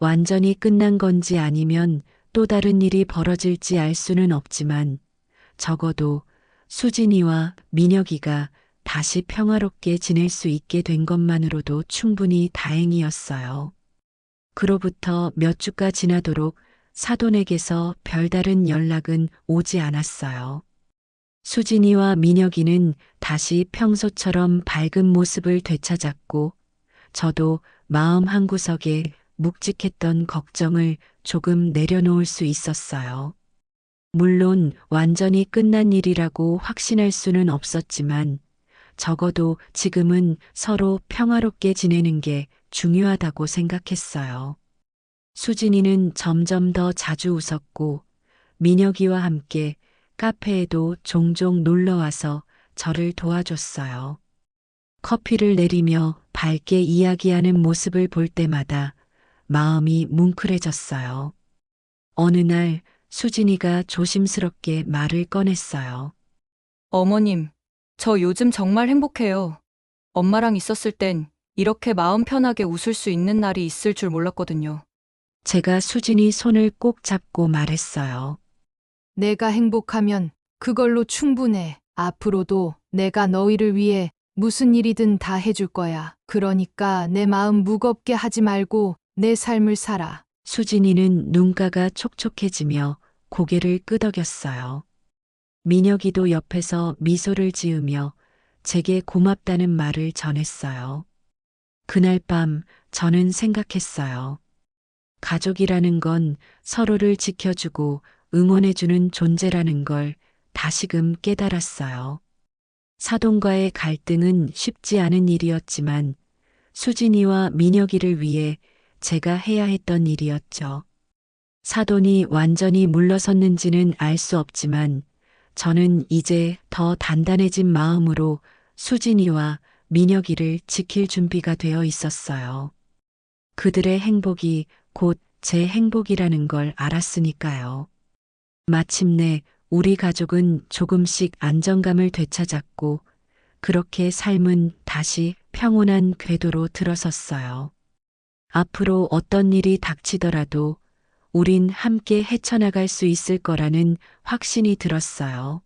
완전히 끝난 건지 아니면 또 다른 일이 벌어질지 알 수는 없지만 적어도 수진이와 민혁이가 다시 평화롭게 지낼 수 있게 된 것만으로도 충분히 다행이었어요. 그로부터 몇 주가 지나도록 사돈에게서 별다른 연락은 오지 않았어요. 수진이와 민혁이는 다시 평소처럼 밝은 모습을 되찾았고 저도 마음 한구석에 묵직했던 걱정을 조금 내려놓을 수 있었어요. 물론 완전히 끝난 일이라고 확신할 수는 없었지만 적어도 지금은 서로 평화롭게 지내는 게 중요하다고 생각했어요. 수진이는 점점 더 자주 웃었고 민혁이와 함께 카페에도 종종 놀러와서 저를 도와줬어요. 커피를 내리며 밝게 이야기하는 모습을 볼 때마다 마음이 뭉클해졌어요. 어느 날 수진이가 조심스럽게 말을 꺼냈어요. 어머님, 저 요즘 정말 행복해요. 엄마랑 있었을 땐 이렇게 마음 편하게 웃을 수 있는 날이 있을 줄 몰랐거든요. 제가 수진이 손을 꼭 잡고 말했어요. 내가 행복하면 그걸로 충분해. 앞으로도 내가 너희를 위해 무슨 일이든 다 해줄 거야. 그러니까 내 마음 무겁게 하지 말고 내 삶을 살아. 수진이는 눈가가 촉촉해지며 고개를 끄덕였어요. 민혁이도 옆에서 미소를 지으며 제게 고맙다는 말을 전했어요. 그날 밤 저는 생각했어요. 가족이라는 건 서로를 지켜주고 응원해주는 존재라는 걸 다시금 깨달았어요. 사돈과의 갈등은 쉽지 않은 일이었지만 수진이와 민혁이를 위해 제가 해야 했던 일이었죠. 사돈이 완전히 물러섰는지는 알 수 없지만 저는 이제 더 단단해진 마음으로 수진이와 민혁이를 지킬 준비가 되어 있었어요. 그들의 행복이 곧 제 행복이라는 걸 알았으니까요. 마침내 우리 가족은 조금씩 안정감을 되찾았고 그렇게 삶은 다시 평온한 궤도로 들어섰어요. 앞으로 어떤 일이 닥치더라도 우린 함께 헤쳐나갈 수 있을 거라는 확신이 들었어요.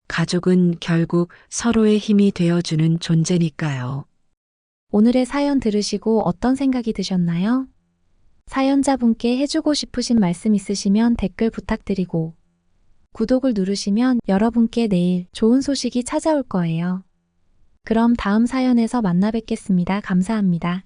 가족은 결국 서로의 힘이 되어주는 존재니까요. 오늘의 사연 들으시고 어떤 생각이 드셨나요? 사연자분께 해주고 싶으신 말씀 있으시면 댓글 부탁드리고 구독을 누르시면 여러분께 내일 좋은 소식이 찾아올 거예요. 그럼 다음 사연에서 만나 뵙겠습니다. 감사합니다.